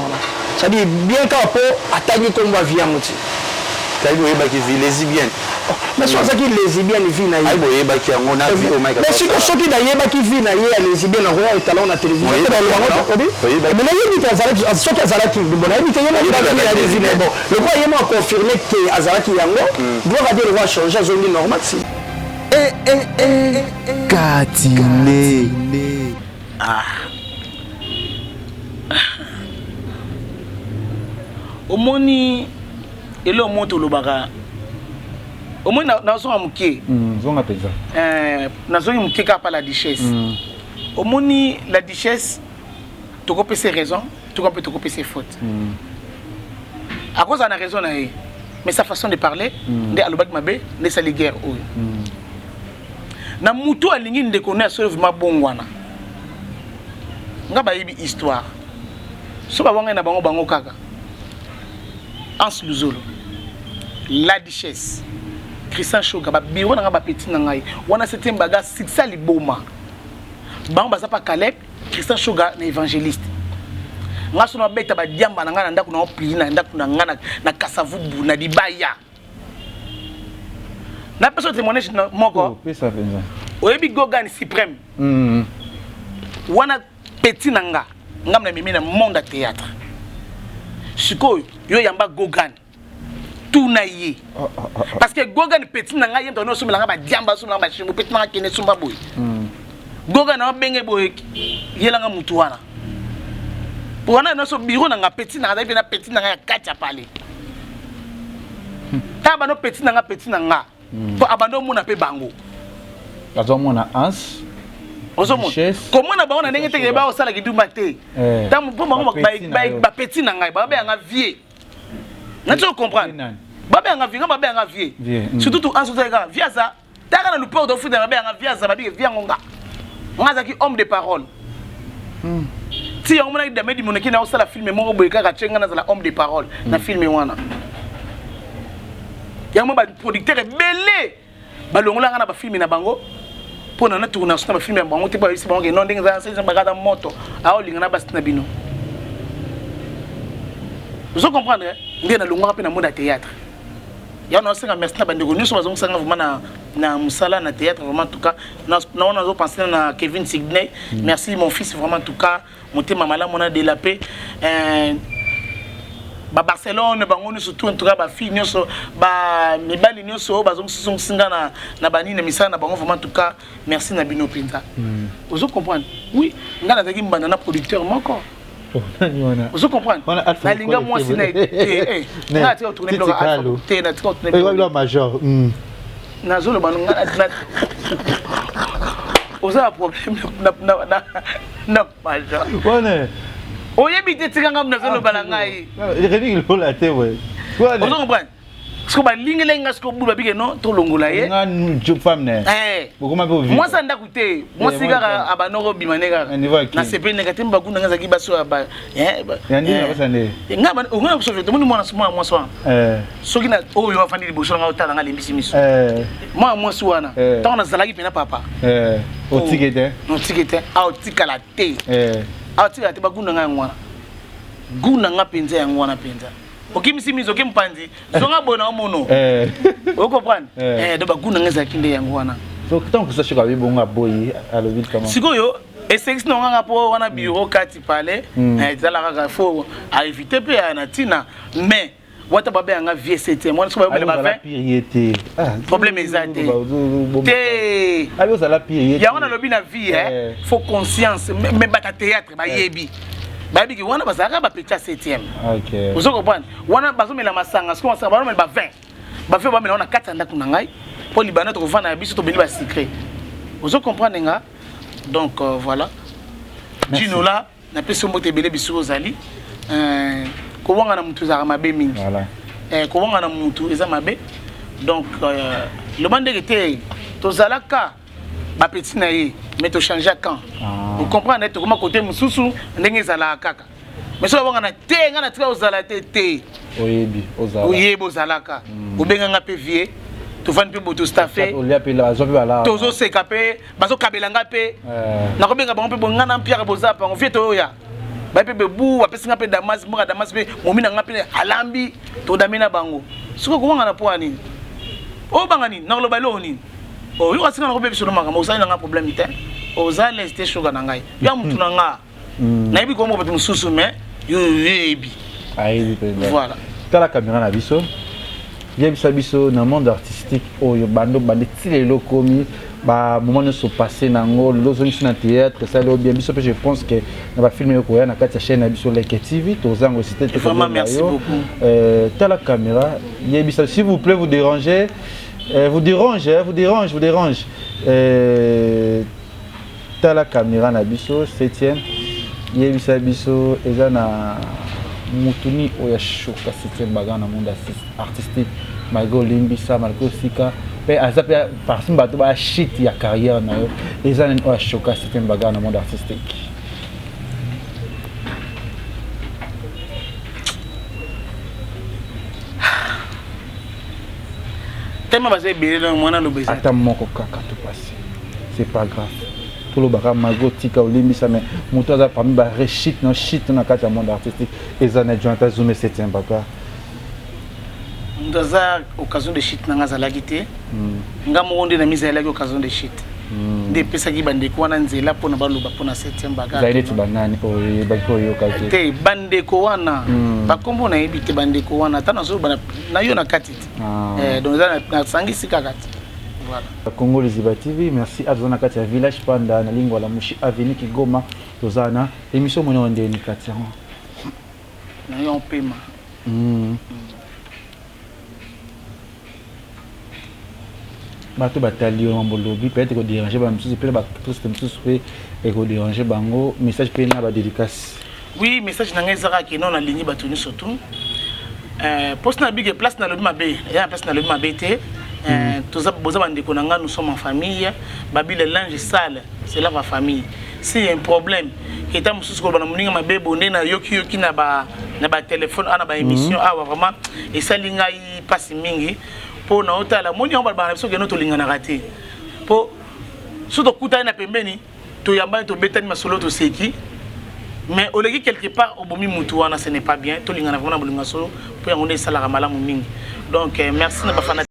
Ça dit bien qu'à po attaquer comme va via moti. Ça dit oui qui vit lesbienne. Mais soit ça qui lesbienne vit na ai boye ba qui on a vu au mic. Mais si ce qui d'ailleurs ba qui vit na lesbienne en talon na télévision. Mais là il dit Azara ce qui Azara qui bon là il dit il lesbienne bon. Le quoi il m'a confirmé que Azara qui yango doit dire va changer zone normale si. Katine. Omoni elo moto lobaka omoni na zonga muke zonga peza na zonga muke ka pa la duchesse omoni la duchesse to ko pese raison to ko pese faute à cause na raison na mais sa façon de parler de alobak mabe ne sali guerre oyo na mutu alingi ndeko na sauve mabongwana nga ba yibi histoire so ba wanga na bango kaka Ans Luzolo, la duchesse, Christian Shoga, biro na ba petit na ngai, wana 7e baga siksa liboma. Bango baza pa Caleb, Christian Shoga na évangéliste. Nga sona beta ba diamba na ngana ndako na opli na ndako na ngana na kasavubu na dibaya. Na peso témoignage na moko. Pesa venza. Oyebi Gogan suprême. Wana petit na nga, ngam na mimi na monde à théâtre. Siko yo yamba Gogan tout na ye parce que Gogan petit na nga yendo no sumela nga ba diamba sumela ba shimbo petit na kene sumba boy Gogan na benge boy yela nga mutu wana pour wana no so biro na nga petit na nga petit na nga kacha pale ta ba no petit na nga pour abando mona pe bango bazo mona ans comment on a ndenge te ba osala kidumba te tam po bango ba petit na ngai ba nga vie na tu comprendre ba nga vie ba nga vie surtout tout en surtout ga vie ça ta kana le port de foot ba nga vie ça ba bi vie ngonga ngaza ki homme de parole si on mona idame di monaki na osala film mo boy ka chenga na la homme de parole na film wana yango ba producteur belé ba longola nga na ba film na bango pour na tourner sur film ya bango te ba isi bango non ndenge za se bagada moto a olinga na basi na bino vous comprenez ndé na longa pe na monde théâtre ya na senga merci na bandeko nyuso bazong sanga vraiment na musala na théâtre vraiment en tout cas na on a pensé na Kevin Sidney merci mon fils vraiment en tout cas motema mala mona de la paix ba Barcelone bango ni surtout en tout cas ba fille nyoso ba mibali nyoso bazong singa na bani na misana na bango vraiment en tout cas merci na bino pinza vous comprendre oui ngana zaki mbanda na producteur moko vous comprendre na linga moi sina na ti tourner bloc à te na ti tourner bloc major na zolo bango ngana oza problème na maja wana oyebi te tika ngam na zolo balangai redi lo la te we wana ozo comprendre parce que balingele nga sko bula bige no to longola ye nga job femme ne bokoma pe moi ça nda kuté moi sigara abanoro bimaneka na sepe negative bakuna nga zaki baso aba yandi na basande nga ba nga so veto moni mwana moi so soki na oyo afandi liboso nga otala nga lembisi miso moi so wana tant na zalaki pena papa otikete a otikala te a otikala te bakuna nga ngwana guna nga penza ya ngwana penza okimisi mizo okimpanzi zonga bona omono o comprendre do bakuna nga zakinde ya ngwana so tant que ça choka bibonga boyi à le vite comment sikoyo essex no nga po wana bureau kati pale ezala ka fo a éviter pe na tina mais wata babe nga vie 7e moi so babe ba 20 problème ezate te allo ça la pire ya wana lobi na vie faut conscience mais bata théâtre ba yebi babi ki wana bazaka ba petit 7e OK vous comprenez wana bazomela masanga siko masanga ba ba 20 ba fait ba mela wana katanda kuna ngai po libana to kofana ya biso to beni ba secret vous comprenez nga donc voilà Gino là na peso mbote belé biso ozali ko wanga na mutu za mabe mingi voilà ko wanga na mutu eza mabe donc le bande était to zalaka ba petit na ye mais to changer quand vous comprenez to comment côté mususu ndenge zala kaka mais so wanga na te nga na tra ozala te oyebi ozalaka obenga nga pe vie to van pe boto staffé olia pe la zo pe bala tozo seka pe bazo kabelanga pe na ko benga bango pe bonga na mpia boza pa on fait to ya ba pe bebu apesinga pe damas moka damas pe momina nga pe alambi to damina bango siko ko wanga na poani o banga ni na lo balo ni o yo asinga na ko be biso no maka mo usana nga problème ite o za leste shoga na ngai ya mutu na nga na ibi ko mo betu mususu mais yo yebi ayi pe voilà tala caméra na biso yebisa biso na monde artistique oyo bando tilelo komi ba moment se passer nango lozo nsi na théâtre ça lo bien biso je pense que na ba film ko ya na kati chaîne na biso Leke TV to zango c'était vraiment merci beaucoup tala caméra yebisa s'il vous plaît vous dérange tala caméra na biso 7e yebisa biso eza na mutuni oya shoka 7e baga na monde artistique malgré limbisa malgré sika pe azape parce bato ba shit ya carrière na yo eza na oya shoka 7e baga na monde artistique tellement basé belé dans mwana lo beza ata moko kaka to passer c'est pas grave tout le baga malgré tika limbisa mais muto aza parmi ba reshit no shit na kati ya monde artistique eza na Jonathan Zoumé 7e baga ndaza occasion de shit nanga za lagité nga monde na mise la occasion de shit de pesa ki bande ko wana nzela pona baloba pona 7e baga zaire tu banani o bako yo kake te bande ko wana ba kombo na yebite bande ko wana tana zo bana na yo na katiti donc na sangisi kakati voilà Congo Liziba TV merci à zona kati ya village panda na lingwa la mushi avenue Kigoma tozana émission mono ndeni kati ya na yo pema bato batali yo mbolobi peut-être ko déranger ba msusu pe ba poste msusu pe et ko déranger bango message pe na ba dédicace oui message na ngezaka ki non na ligne batuni surtout poste na big place na lobi mabe ya place na lobi mabe te toza boza bandeko nanga nous sommes en famille babi le linge sale c'est là ma famille si un problème qui est msusu ko bana muninga mabe bonde na yoki na ba téléphone ana ba émission vraiment et ça linga yi passe mingi po na otala moni on ba biso ke no to linga na raté po so to kuta na pembeni to yamba to betani masolo to seki mais au lieu quelque part au bomi mutu wana ce n'est pas bien to linga na vraiment bolinga solo po yango ne sala malamu mingi donc merci na ba fana